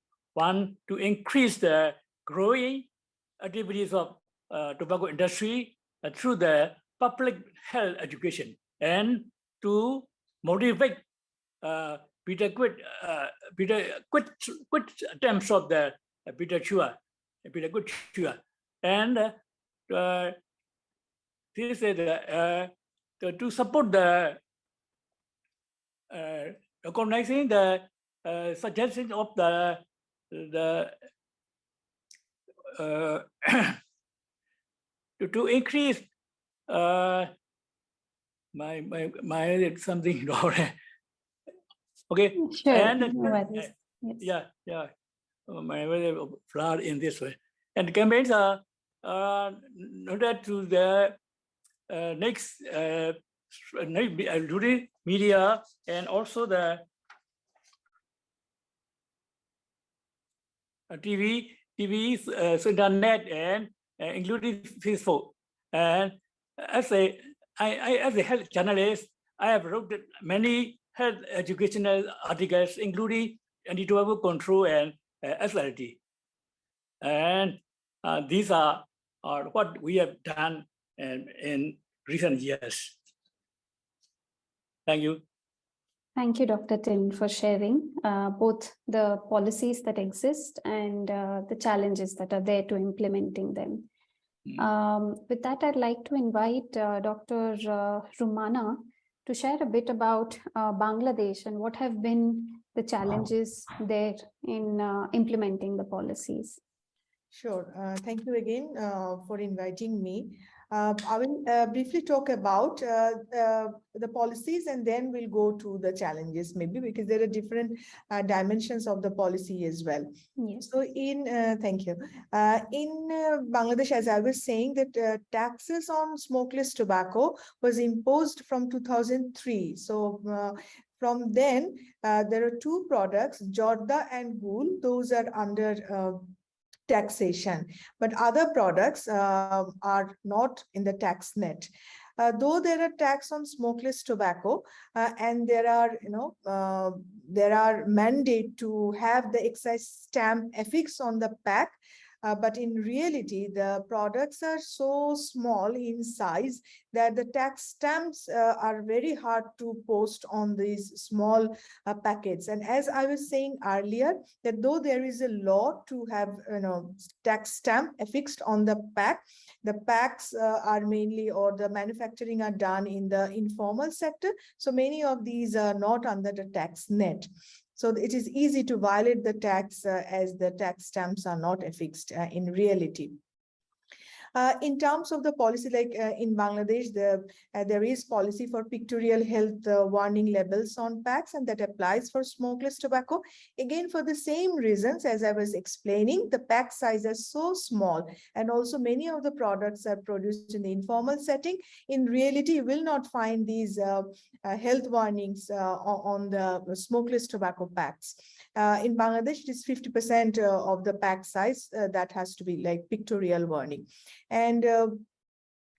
increase the growing activities of tobacco industry through the public health education and to motivate Peter quit attempts of the Peter quit chua, and this is to support the recognizing the suggestion of the to increase my something. Okay.
Sure.
And
No worries. Yes.
yeah, my flood in this way. And campaigns are noted to the next media and also the TV, internet, and including Facebook. And as a health journalist, I have wrote many health educational articles, including anti-tobacco control and SLT. And these are what we have done in recent years. Thank you.
Thank you, Dr. Tin, for sharing both the policies that exist and the challenges that are there to implementing them. With that, I'd like to invite Dr. Rumana to share a bit about Bangladesh and what have been the challenges there in implementing the policies.
Sure. Thank you again for inviting me. I will briefly talk about the policies and then we'll go to the challenges maybe because there are different dimensions of the policy as well.
Yes.
So thank you. In Bangladesh, as I was saying, that taxes on smokeless tobacco was imposed from 2003. So from then, there are two products, Jorda and Gul. Those are under taxation, but other products are not in the tax net. Though there are tax on smokeless tobacco and there are mandate to have the excise stamp affixed on the pack, but in reality, the products are so small in size that the tax stamps are very hard to post on these small packets. And as I was saying earlier, that though there is a law to have tax stamp affixed on the pack, the packs are mainly, or the manufacturing are done in the informal sector. So many of these are not under the tax net. So it is easy to violate the tax as the tax stamps are not affixed in reality. In terms of the policy, like in Bangladesh, there is policy for pictorial health warning labels on packs, and that applies for smokeless tobacco. Again, for the same reasons as I was explaining, the pack size is so small, and also many of the products are produced in the informal setting. In reality, you will not find these health warnings on the smokeless tobacco packs. In Bangladesh, it is 50% of the pack size that has to be like pictorial warning. And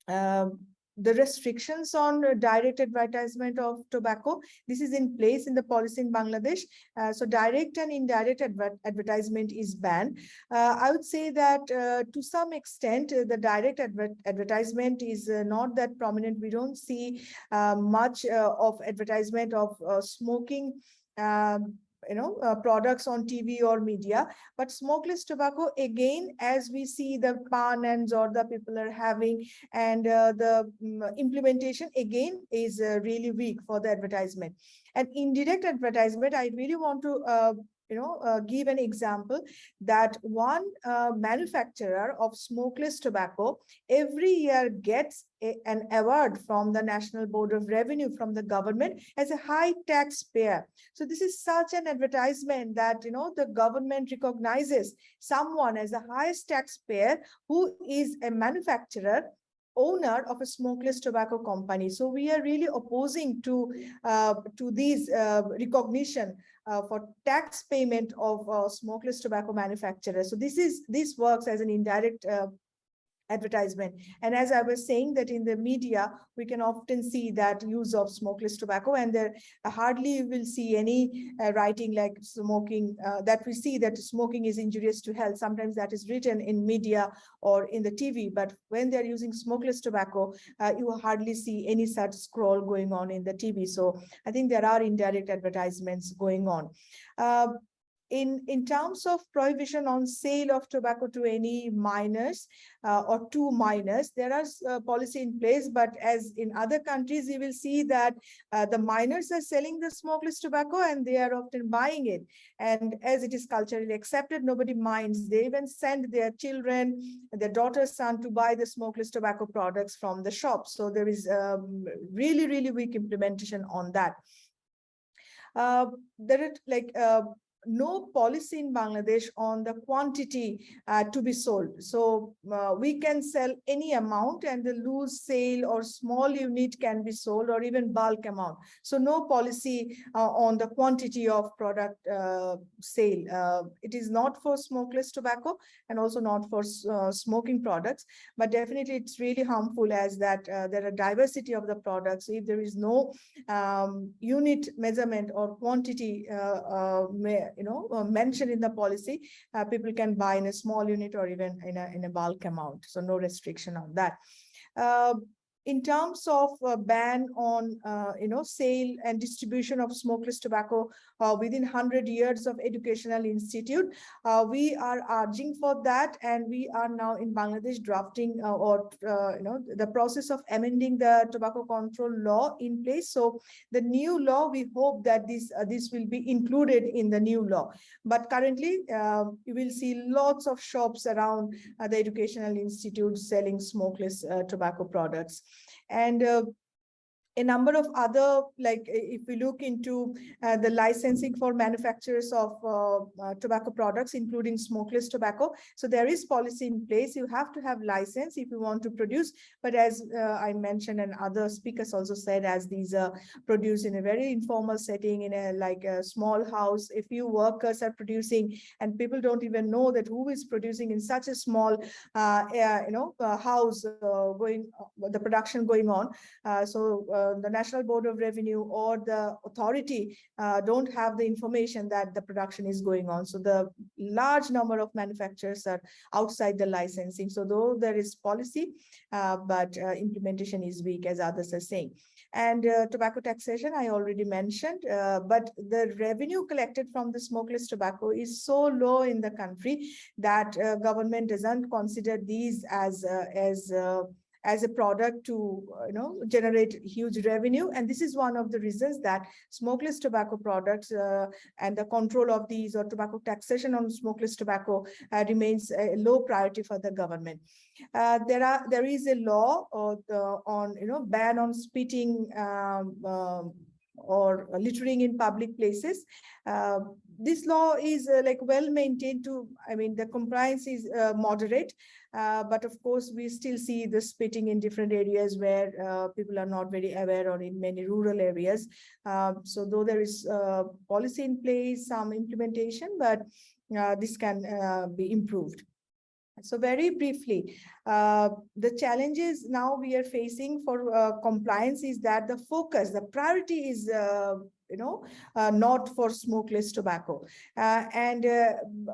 the restrictions on direct advertisement of tobacco, this is in place in the policy in Bangladesh. So direct and indirect advertisement is banned. I would say that to some extent, the direct advertisement is not that prominent. We don't see much of advertisement of smoking products on TV or media, but smokeless tobacco, again, as we see the pan and Jorda people are having, and the implementation again is really weak for the advertisement. And indirect advertisement, I really want to give an example that one manufacturer of smokeless tobacco every year gets an award from the National Board of Revenue from the government as a high taxpayer. So this is such an advertisement that, the government recognizes someone as the highest taxpayer who is a manufacturer, owner of a smokeless tobacco company. So we are really opposing to these recognition for tax payment of smokeless tobacco manufacturers. So this works as an indirect advertisement. And as I was saying, that in the media, we can often see that use of smokeless tobacco, and there hardly will see any writing like smoking, that we see that smoking is injurious to health. Sometimes that is written in media or in the TV, but when they're using smokeless tobacco, you hardly see any such scroll going on in the TV. So I think there are indirect advertisements going on. In terms of prohibition on sale of tobacco to any minors or to minors, there are policy in place, but as in other countries, you will see that the minors are selling the smokeless tobacco and they are often buying it. And as it is culturally accepted, nobody minds. They even send their children, their daughter's son, to buy the smokeless tobacco products from the shop. So there is really, really weak implementation on that. There are no policy in Bangladesh on the quantity to be sold. So we can sell any amount, and the loose sale or small unit can be sold, or even bulk amount. So no policy on the quantity of product sale. It is not for smokeless tobacco and also not for smoking products, but definitely it's really harmful as that there are diversity of the products. If there is no unit measurement or quantity mentioned in the policy, people can buy in a small unit or even in a bulk amount. So no restriction on that. In terms of ban on sale and distribution of smokeless tobacco within 100 years of educational institute, we are urging for that, and we are now in Bangladesh drafting the process of amending the tobacco control law in place. So the new law, we hope that this will be included in the new law. But currently, you will see lots of shops around the educational institutes selling smokeless tobacco products. And a number of other, like if we look into the licensing for manufacturers of tobacco products, including smokeless tobacco. So there is policy in place. You have to have license if you want to produce. But as I mentioned, and other speakers also said, as these are produced in a very informal setting, in a small house, a few workers are producing, and people don't even know that who is producing in such a small house the production going on. The National Board of Revenue or the authority don't have the information that the production is going on. So the large number of manufacturers are outside the licensing. So though there is policy, but implementation is weak, as others are saying. And tobacco taxation, I already mentioned, but the revenue collected from the smokeless tobacco is so low in the country that government doesn't consider these as a product to generate huge revenue. And this is one of the reasons that smokeless tobacco products and the control of these, or tobacco taxation on smokeless tobacco remains a low priority for the government. There is a law on ban on spitting or littering in public places. This law is well maintained the compliance is moderate, but of course we still see the spitting in different areas where people are not very aware, or in many rural areas. So though there is policy in place, some implementation, but this can be improved. So very briefly, the challenges now we are facing for compliance is that the focus, the priority is not for smokeless tobacco. And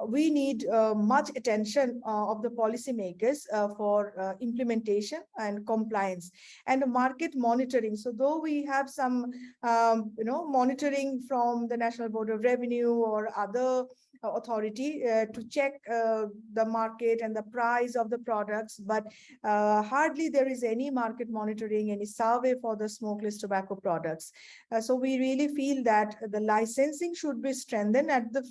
we need much attention of the policymakers for implementation and compliance and market monitoring. So though we have some, monitoring from the National Board of Revenue or other authority to check the market and the price of the products, but hardly there is any market monitoring, any survey for the smokeless tobacco products. So we really feel that the licensing should be strengthened at the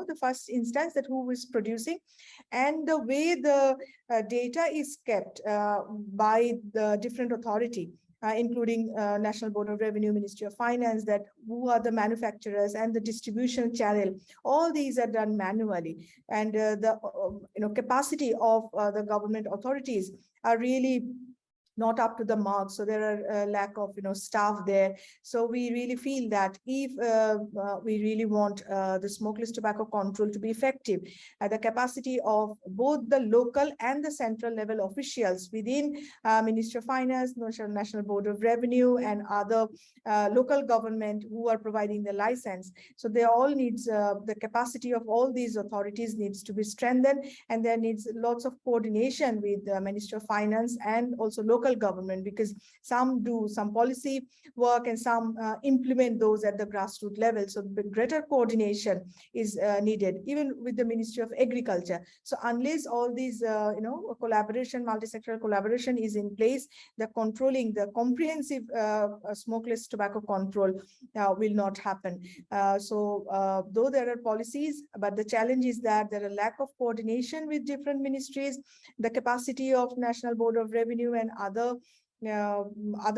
the first instance, that who is producing, and the way the data is kept by the different authority. Including National Board of Revenue, Ministry of Finance, that who are the manufacturers and the distribution channel. All these are done manually, and the capacity of the government authorities are really not up to the mark. So there are lack of staff there. So we really feel that if we really want the smokeless tobacco control to be effective, the capacity of both the local and the central level officials within Ministry of Finance, National Board of Revenue, and other local government who are providing the license. So they all needs the capacity of all these authorities needs to be strengthened, and there needs lots of coordination with the Ministry of Finance and also local government, because some do some policy work and some implement those at the grassroots level. So the greater coordination is needed, even with the Ministry of Agriculture. So unless all these collaboration, multi-sectoral collaboration is in place, the controlling, the comprehensive smokeless tobacco control will not happen. Though there are policies, but the challenge is that there are lack of coordination with different ministries. The capacity of National Board of Revenue and other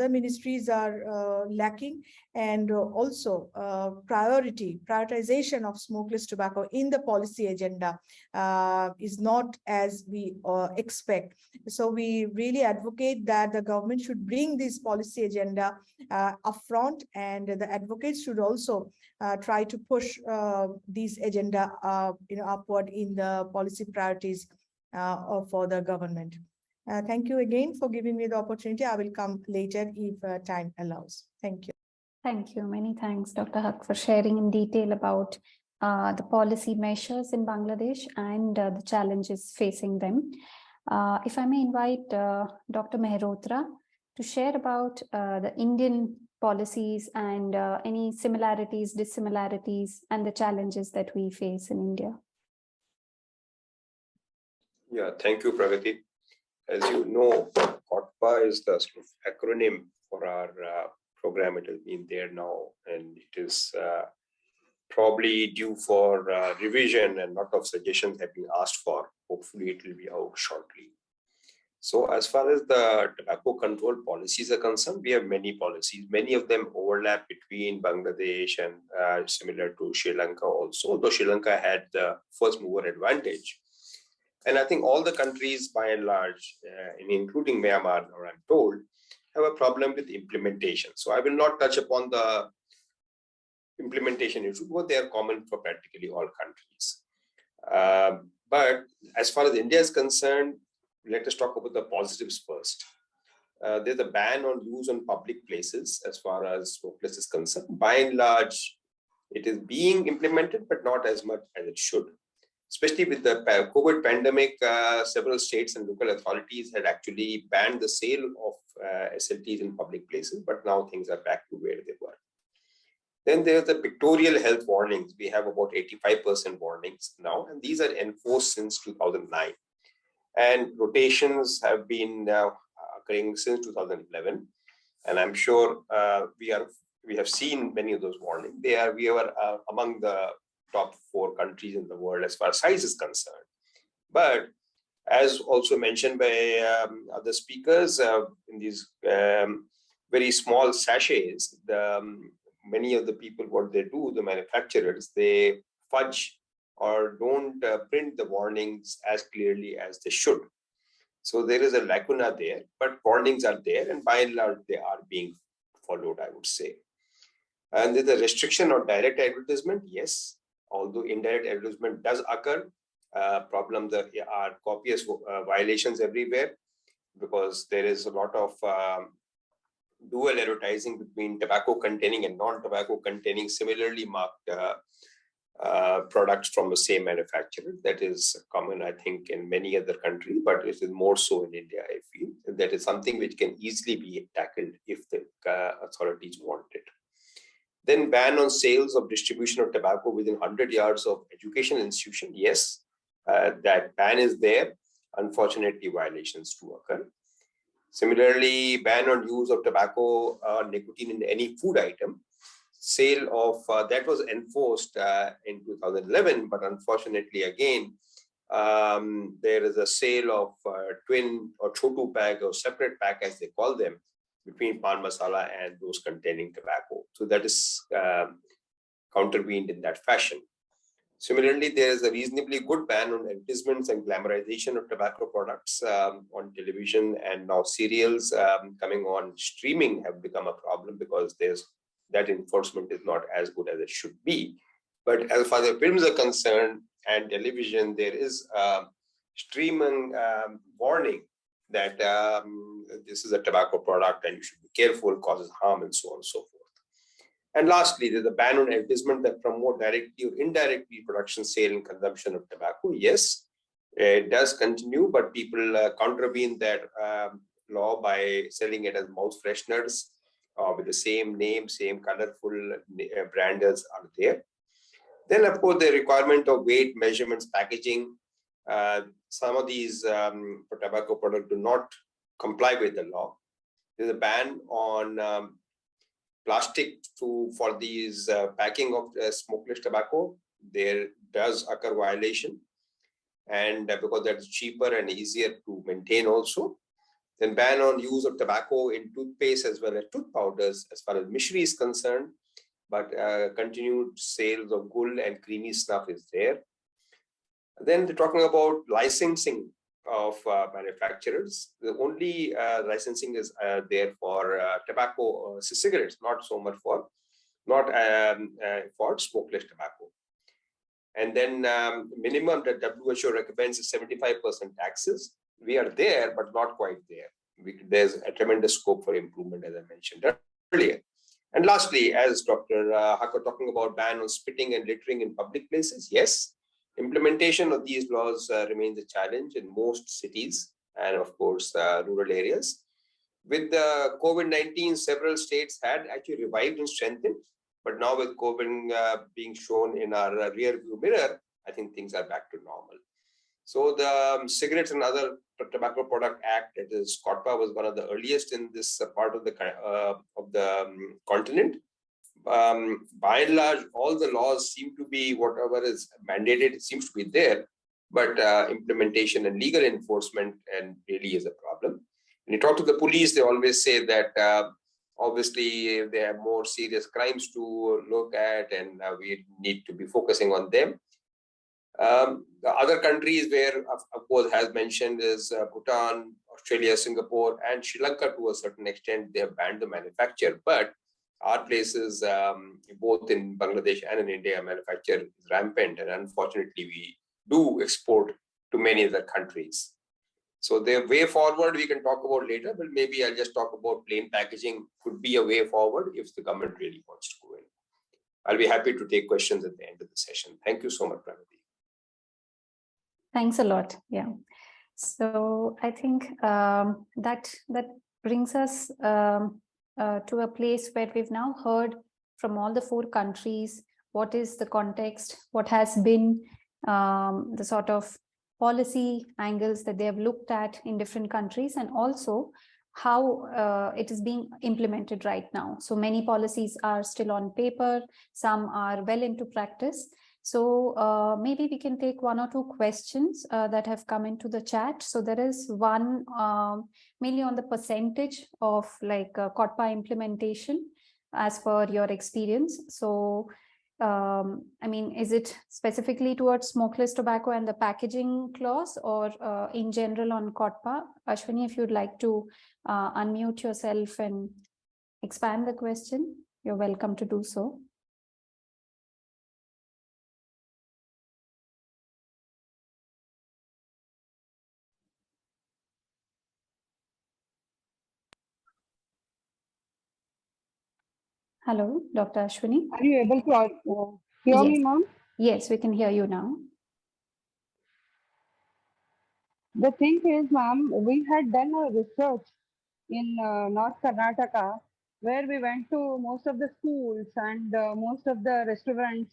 ministries are lacking, and also prioritization of smokeless tobacco in the policy agenda is not as we expect. So we really advocate that the government should bring this policy agenda upfront, and the advocates should also try to push this agenda upward in the policy priorities for the government. Thank you again for giving me the opportunity. I will come later if time allows. Thank you.
Thank you. Many thanks, Dr. Haq, for sharing in detail about the policy measures in Bangladesh and the challenges facing them. If I may invite Dr. Mehrotra to share about the Indian policies and any similarities, dissimilarities, and the challenges that we face in India.
Yeah, thank you, Pragati. As you know, COTPA is the sort of acronym for our program. It has been there now, and it is probably due for revision, and a lot of suggestions have been asked for. Hopefully, it will be out shortly. So as far as the tobacco control policies are concerned, we have many policies. Many of them overlap between Bangladesh and similar to Sri Lanka also, though Sri Lanka had the first mover advantage. And I think all the countries, by and large, including Myanmar, or I'm told, have a problem with implementation. So I will not touch upon the implementation issue, because they are common for practically all countries. But as far as India is concerned, let us talk about the positives first. There's a ban on use on public places as far as smokeless is concerned. By and large, it is being implemented, but not as much as it should. Especially with the COVID pandemic, several states and local authorities had actually banned the sale of SLTs in public places, but now things are back to where they were. Then there's the pictorial health warnings. We have about 85% warnings now, and these are enforced since 2009. And rotations have been occurring since 2011. And I'm sure we have seen many of those warnings. We are among the top 4 countries in the world as far as size is concerned. But as also mentioned by other speakers, in these very small sachets, many of the people, what they do, the manufacturers, they fudge or don't print the warnings as clearly as they should. So there is a lacuna there, but warnings are there, and by and large, they are being followed, I would say. And there's a restriction on direct advertisement, yes. Although indirect advertisement does occur, there are copious violations everywhere, because there is a lot of dual advertising between tobacco containing and non-tobacco containing similarly marked products from the same manufacturer. That is common, I think, in many other countries, but it is more so in India, I feel. That is something which can easily be tackled if the authorities want it. Then ban on sales of distribution of tobacco within 100 yards of educational institution. Yes, that ban is there. unfortunately, violations do occur. Similarly, ban on use of tobacco or nicotine in any food item. Sale of that was enforced in 2011, but unfortunately, again, there is a sale of twin or chotu pack or separate pack, as they call them, between pan masala and those containing tobacco. So that is countervened in that fashion. Similarly, there is a reasonably good ban on advertisements and glamorization of tobacco products on television, and now serials coming on streaming have become a problem because that enforcement is not as good as it should be. But as far as the films are concerned and television, there is a streaming warning that this is a tobacco product and you should be careful, causes harm, and so on and so forth. And lastly, there's a ban on advertisement that promote directly or indirectly production, sale, and consumption of tobacco. Yes, it does continue, but people contravene that law by selling it as mouth fresheners with the same name, same colorful branders are there. Then, of course, the requirement of weight, measurements, packaging. Some of these tobacco products do not comply with the law. There's a ban on plastic for these packing of smokeless tobacco. There does occur violation, and because that's cheaper and easier to maintain also. Then ban on use of tobacco in toothpaste as well as tooth powders as far as mishri is concerned, but continued sales of gul and creamy snuff is there. Then they're talking about licensing of manufacturers. The only licensing is there for tobacco cigarettes, not so much for smokeless tobacco. And then minimum that WHO recommends is 75% taxes. We are there, but not quite there. There's a tremendous scope for improvement, as I mentioned earlier. And lastly, as Dr. Hakka talking about ban on spitting and littering in public places, yes, implementation of these laws remains a challenge in most cities and, of course, rural areas. With the COVID-19, several states had actually revived and strengthened, but now with COVID being shown in our rear view mirror, I think things are back to normal. So the Cigarettes and Other Tobacco Product Act, that is COTPA, was one of the earliest in this part of the continent. By and large, all the laws seem to be whatever is mandated, it seems to be there, but implementation and legal enforcement and really is a problem. When you talk to the police, they always say that obviously they have more serious crimes to look at, and we need to be focusing on them. The other countries where, of course, has mentioned is Bhutan, Australia, Singapore, and Sri Lanka to a certain extent. They have banned the manufacture, but our places, both in Bangladesh and in India, manufacture is rampant, and unfortunately, we do export to many other countries. So the way forward we can talk about later, but maybe I'll just talk about plain packaging could be a way forward if the government really wants to go in. I'll be happy to take questions at the end of the session. Thank you so much, Pragati.
Thanks a lot. Yeah. So I think that brings us to a place where we've now heard from all the 4 countries what is the context, what has been the sort of policy angles that they have looked at in different countries, and also how it is being implemented right now. So many policies are still on paper, some are well into practice. So maybe we can take 1 or 2 questions that have come into the chat. So there is one mainly on the percentage of like COTPA implementation as per your experience. So I mean, is it specifically towards smokeless tobacco and the packaging clause, or in general on COTPA? Ashwini, if you'd like to unmute yourself and expand the question, you're welcome to do so. Hello, Dr. Ashwini.
Are you able to hear me, ma'am?
Yes, we can hear you now.
The thing is, ma'am, we had done a research in North Karnataka where we went to most of the schools and most of the restaurants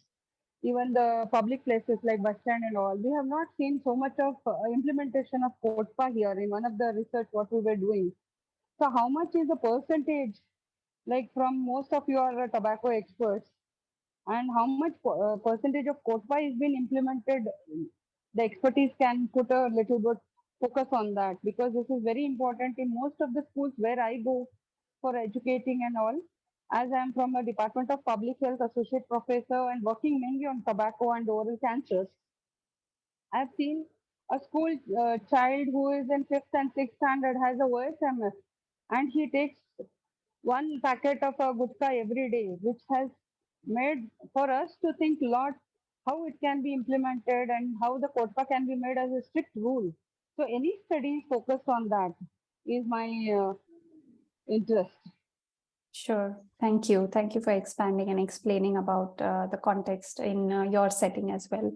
even the public places like bus stand and all, we have not seen so much of implementation of COTPA here in one of the research what we were doing. So how much is the percentage, like from most of your tobacco experts, and how much percentage of COTPA is being implemented? The expertise can put a little bit focus on that, because this is very important in most of the schools where I go for educating and all. As I am from a Department of Public Health associate professor and working mainly on tobacco and oral cancers, I've seen a school child who is in 5th and 6th standard has a OSMS, and he takes one packet of a gutka every day, which has made for us to think a lot how it can be implemented and how the COTPA can be made as a strict rule. So any study focused on that is my interest.
Sure. Thank you. Thank you for expanding and explaining about the context in your setting as well.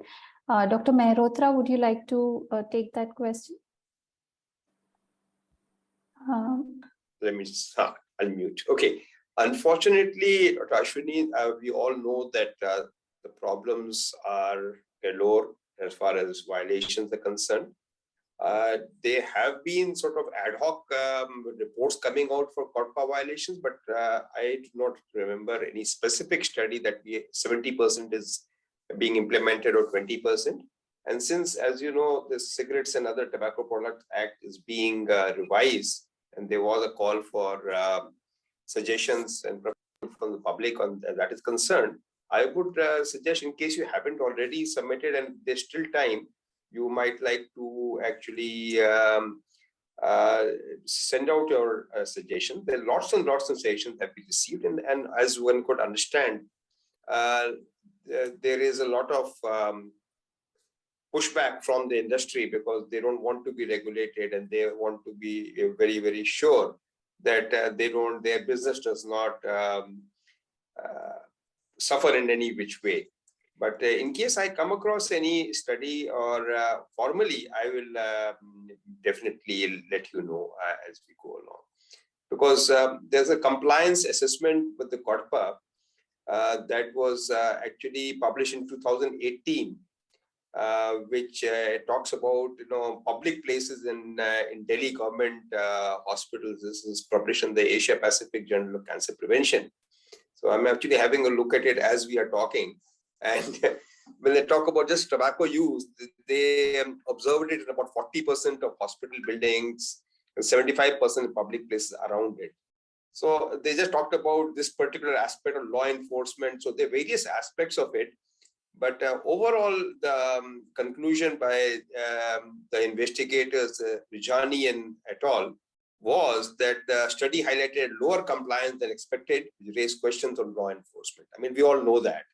Dr. Mehrotra, would you like to take that question?
Let me unmute. Okay. Unfortunately, Dr. Ashwini, we all know that the problems are galore as far as violations are concerned. There have been sort of ad hoc reports coming out for COTPA violations, but I do not remember any specific study that 70% is being implemented or 20%. And since, as you know, the Cigarettes and Other Tobacco Products Act is being revised, and there was a call for suggestions and from the public on that is concerned, I would suggest, in case you haven't already submitted and there's still time, you might like to actually send out your suggestions. There are lots and lots of suggestions that we received, and as one could understand, there is a lot of pushback from the industry because they don't want to be regulated and they want to be very, very sure that their business does not suffer in any which way. But in case I come across any study or formally, I will definitely let you know as we go along. Because there's a compliance assessment with the COTPA that was actually published in 2018, which talks about public places in Delhi government hospitals. This is published in the Asia Pacific Journal of Cancer Prevention. So I'm actually having a look at it as we are talking. And when they talk about just tobacco use, they observed it in about 40% of hospital buildings and 75% of public places around it. So they just talked about this particular aspect of law enforcement. So there are various aspects of it. But overall, the conclusion by the investigators, Rijani and et al., was that the study highlighted lower compliance than expected, which raised questions on law enforcement. I mean, we all know that.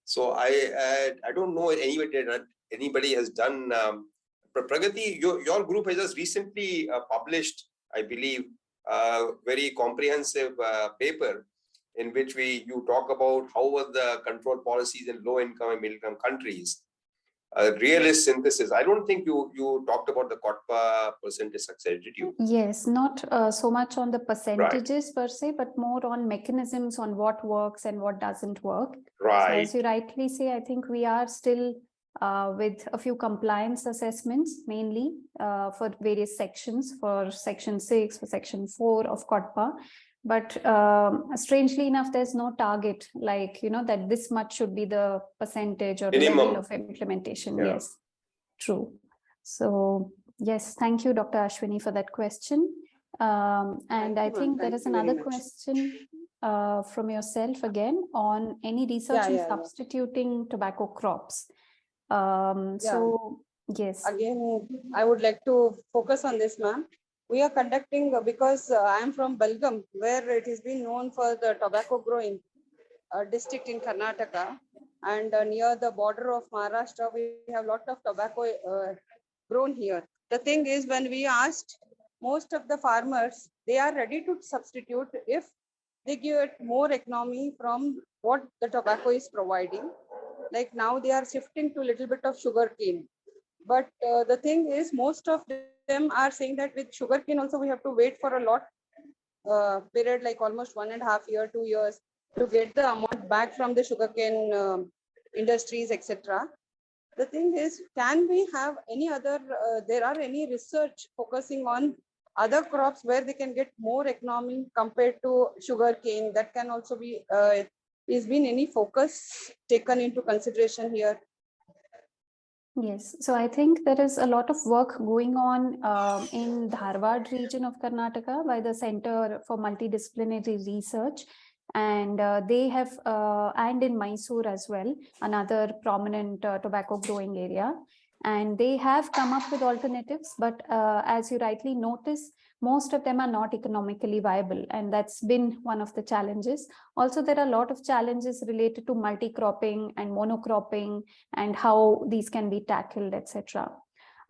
So I don't know anybody has done. Pragati, your group has just recently published, I believe, a very comprehensive paper in which you talk about how were the control policies in low-income and middle-income countries. Realist synthesis. I don't think you talked about the COTPA percentage success, did you?
Yes, not so much on the percentages per se, but more on mechanisms on what works and what doesn't work.
Right.
So as you rightly say, I think we are still with a few compliance assessments, mainly for various sections, for Section 6, for Section 4 of COTPA. But strangely enough, there's no target like, that this much should be the percentage or level of implementation. Yeah. Yes, true. So, yes, thank you, Dr. Ashwini, for that question. And I think there is another question from yourself again on any research in substituting tobacco crops. So, yes.
Again, I would like to focus on this, ma'am. We are conducting, because I am from Belgaum, where it has been known for the tobacco growing district in Karnataka, and near the border of Maharashtra, we have a lot of tobacco grown here. The thing is, when we asked most of the farmers, they are ready to substitute if they get more economy from what the tobacco is providing. Like now they are shifting to a little bit of sugarcane. But the thing is, most of them are saying that with sugarcane also we have to wait for a lot period, like almost 1.5 years, 2 years, to get the amount back from the sugarcane industries, etc. The thing is, can we have any other, there are any research focusing on other crops where they can get more economy compared to sugar cane? That can also be, is been any focus taken into consideration here?
Yes, so I think there is a lot of work going on in Dharwad region of Karnataka by the Center for Multidisciplinary Research, and they have, and in Mysore as well, another prominent tobacco growing area, and they have come up with alternatives, but as you rightly notice, most of them are not economically viable, and that's been one of the challenges. Also, there are a lot of challenges related to multi-cropping and monocropping and how these can be tackled, etc.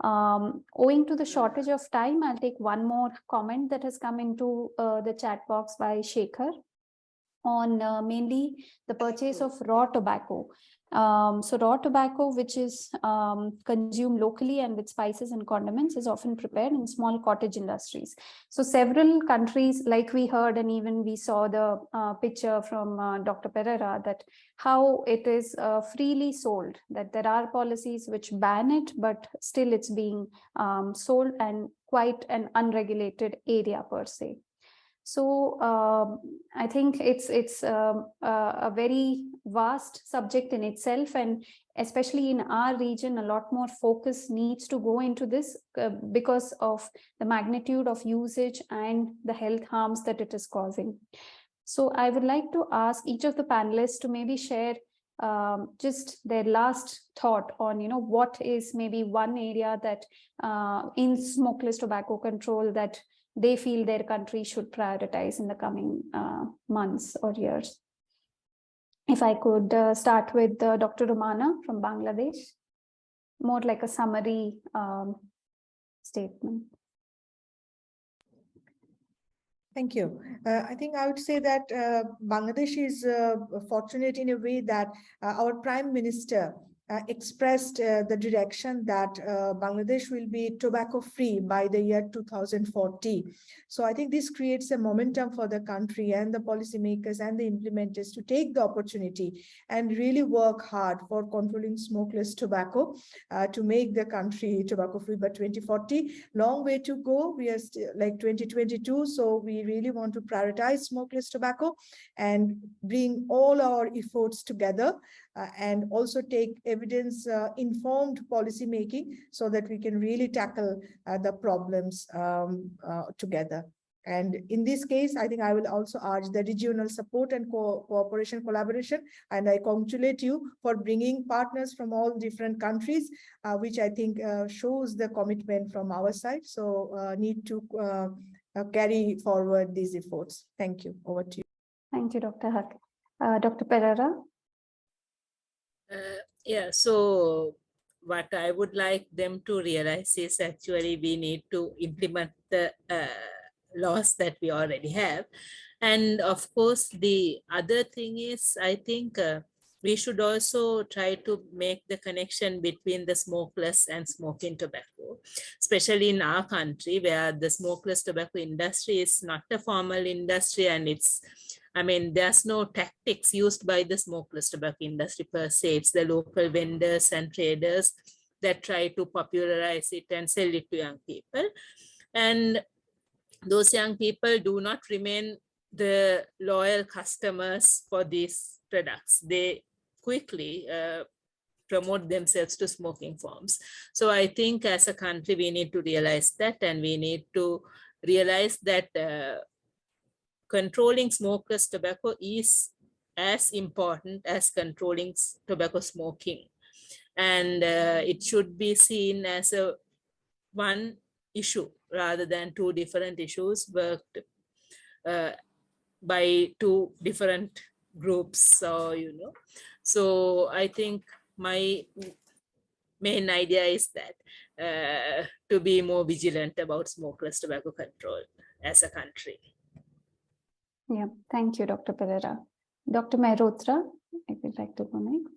Owing to the shortage of time, I'll take one more comment that has come into the chat box by Shekhar on mainly the purchase of raw tobacco. So raw tobacco, which is consumed locally and with spices and condiments, is often prepared in small cottage industries. So several countries, like we heard, and even we saw the picture from Dr. Pereira, that how it is freely sold, that there are policies which ban it, but still it's being sold, and quite an unregulated area per se. So I think it's a very vast subject in itself, and especially in our region, a lot more focus needs to go into this because of the magnitude of usage and the health harms that it is causing. So I would like to ask each of the panelists to maybe share just their last thought on, what is maybe one area that in smokeless tobacco control that they feel their country should prioritize in the coming months or years. If I could start with Dr. Rumana from Bangladesh, more like a summary statement.
Thank you. I think I would say that Bangladesh is fortunate in a way that our Prime Minister expressed the direction that Bangladesh will be tobacco free by the year 2040. So I think this creates a momentum for the country and the policymakers and the implementers to take the opportunity and really work hard for controlling smokeless tobacco to make the country tobacco free by 2040. Long way to go. We are still like 2022. So we really want to prioritize smokeless tobacco and bring all our efforts together and also take evidence-informed policy making so that we can really tackle the problems together. And in this case, I think I will also urge the regional support and cooperation, collaboration. And I congratulate you for bringing partners from all different countries, which I think shows the commitment from our side. So need to carry forward these efforts. Thank you. Over to you.
Thank you, Dr. Haq. Dr. Pereira?
Yeah, so what I would like them to realize is actually we need to implement the laws that we already have. And of course, the other thing is, I think we should also try to make the connection between the smokeless and smoking tobacco, especially in our country where the smokeless tobacco industry is not a formal industry, and there's no tactics used by the smokeless tobacco industry per se. It's the local vendors and traders that try to popularize it and sell it to young people. And those young people do not remain the loyal customers for these products. They quickly promote themselves to smoking forms. So I think as a country, we need to realize that, and we need to realize that controlling smokeless tobacco is as important as controlling tobacco smoking. And it should be seen as one issue rather than two different issues worked by two different groups. So I think my main idea is that to be more vigilant about smokeless tobacco control as a country.
Yeah, thank you, Dr. Pereira. Dr. Mehrotra, if you'd like to go next.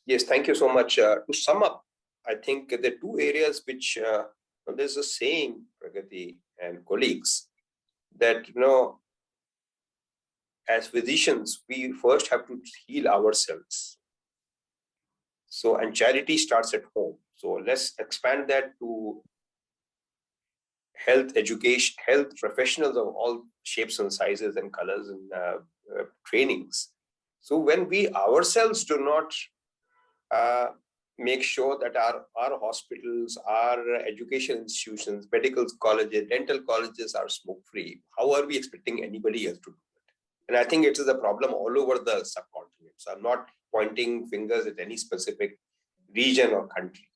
Yes, thank you so much. To sum up, I think the two areas which there's a saying, Pragati and colleagues, that as physicians, we first have to heal ourselves. So, and charity starts at home. So let's expand that to health education, health professionals of all shapes and sizes and colors and trainings. So when we ourselves do not make sure that our hospitals, our education institutions, medical colleges, dental colleges are smoke-free, how are we expecting anybody else to do it? And I think it is a problem all over the subcontinent. So I'm not pointing fingers at any specific region or country.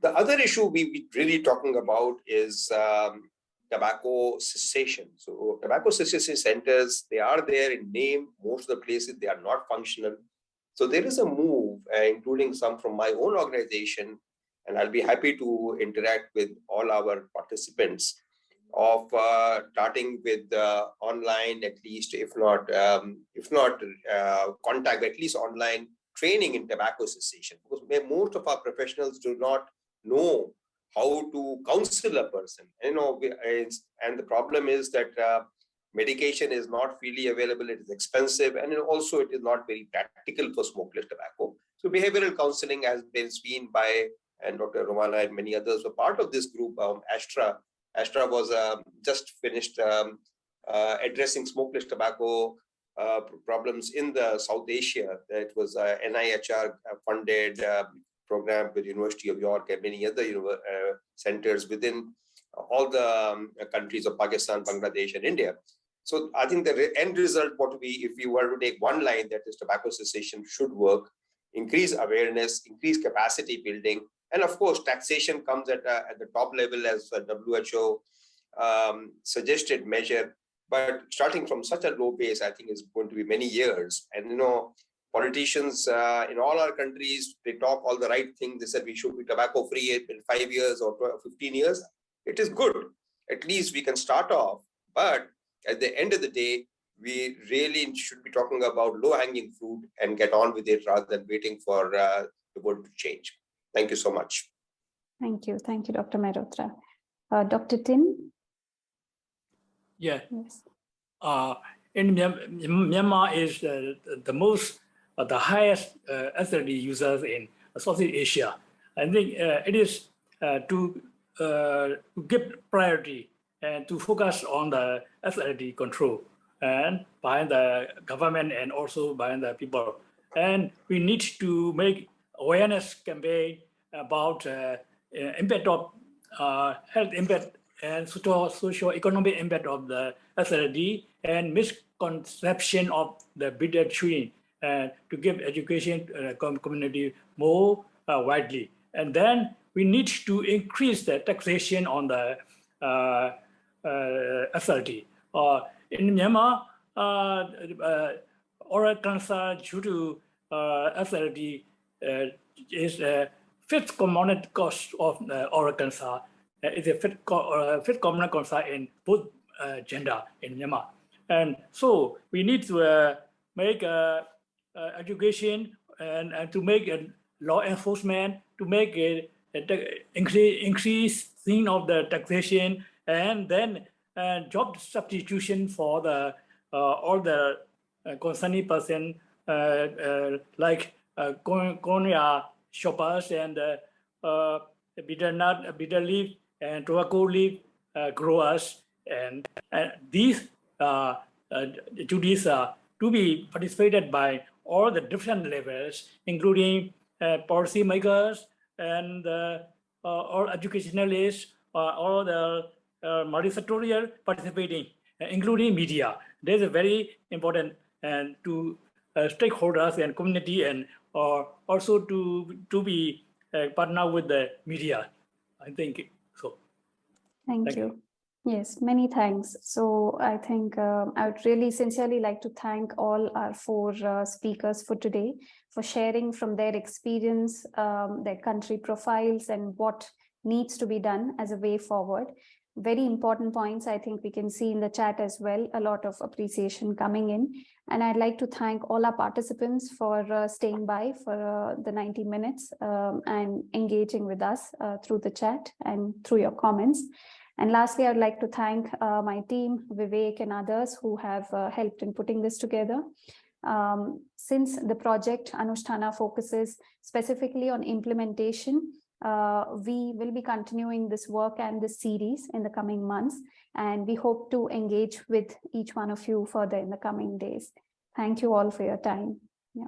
The other issue we really talking about is tobacco cessation. So tobacco cessation centers, they are there in name. Most of the places, they are not functional. So there is a move, including some from my own organization, and I'll be happy to interact with all our participants, of starting with online, at least, if not contact, at least online training in tobacco cessation, because most of our professionals do not know how to counsel a person. And the problem is that medication is not freely available, it is expensive, and also it is not very practical for smokeless tobacco. So behavioral counseling has been seen by, and Dr. Romana and many others were part of this group. Astra was just finished addressing smokeless tobacco problems in the South Asia. It was a NIHR funded program with University of York and many other centers within all the countries of Pakistan, Bangladesh, and India. So I think the end result would be, if we were to take one line, that is tobacco cessation should work, increase awareness, increase capacity building, and of course taxation comes at the top level as a WHO suggested measure. But starting from such a low base, I think is going to be many years. And politicians in all our countries, they talk all the right things. They said we should be tobacco free in 5 years or 15 years. It is good. At least we can start off. But at the end of the day, we really should be talking about low-hanging fruit and get on with it rather than waiting for the world to change. Thank you so much.
Thank you. Thank you, Dr. Mehrotra. Dr. Tin?
Yeah.
Yes.
In Myanmar is the most, the highest SLD users in Southeast Asia. I think it is to give priority and to focus on the SLD control, and by the government and also by the people. And we need to make awareness campaign about impact of health impact and socio-economic impact of the SLD and misconception of the bitter chewing, to give education to the community more widely. And then we need to increase the taxation on the SLD. In Myanmar, oral cancer due to SLD is fifth component cause of oral cancer. It's a fifth component cancer in both gender in Myanmar. And so we need to make education and to make law enforcement, to make increasing of the taxation, and then job substitution for the all the concerning person, like cornea shoppers and bitter nut, bitter leaf, and tobacco leaf growers, and these duties are to be participated by all the different levels, including policymakers and all educationalists, all the multi-sectorial participating, including media. There's a very important to stakeholders and community, and also to be partner with the media. I think so.
Thank you. Yes, many thanks. So I think I would really sincerely like to thank all our 4 speakers for today for sharing from their experience, their country profiles, and what needs to be done as a way forward. Very important points I think we can see in the chat as well, a lot of appreciation coming in. And I'd like to thank all our participants for staying by for the 90 minutes and engaging with us through the chat and through your comments. And lastly, I would like to thank my team, Vivek and others who have helped in putting this together. Since the project Anusthana focuses specifically on implementation, we will be continuing this work and this series in the coming months, and we hope to engage with each one of you further in the coming days. Thank you all for your time. Yeah.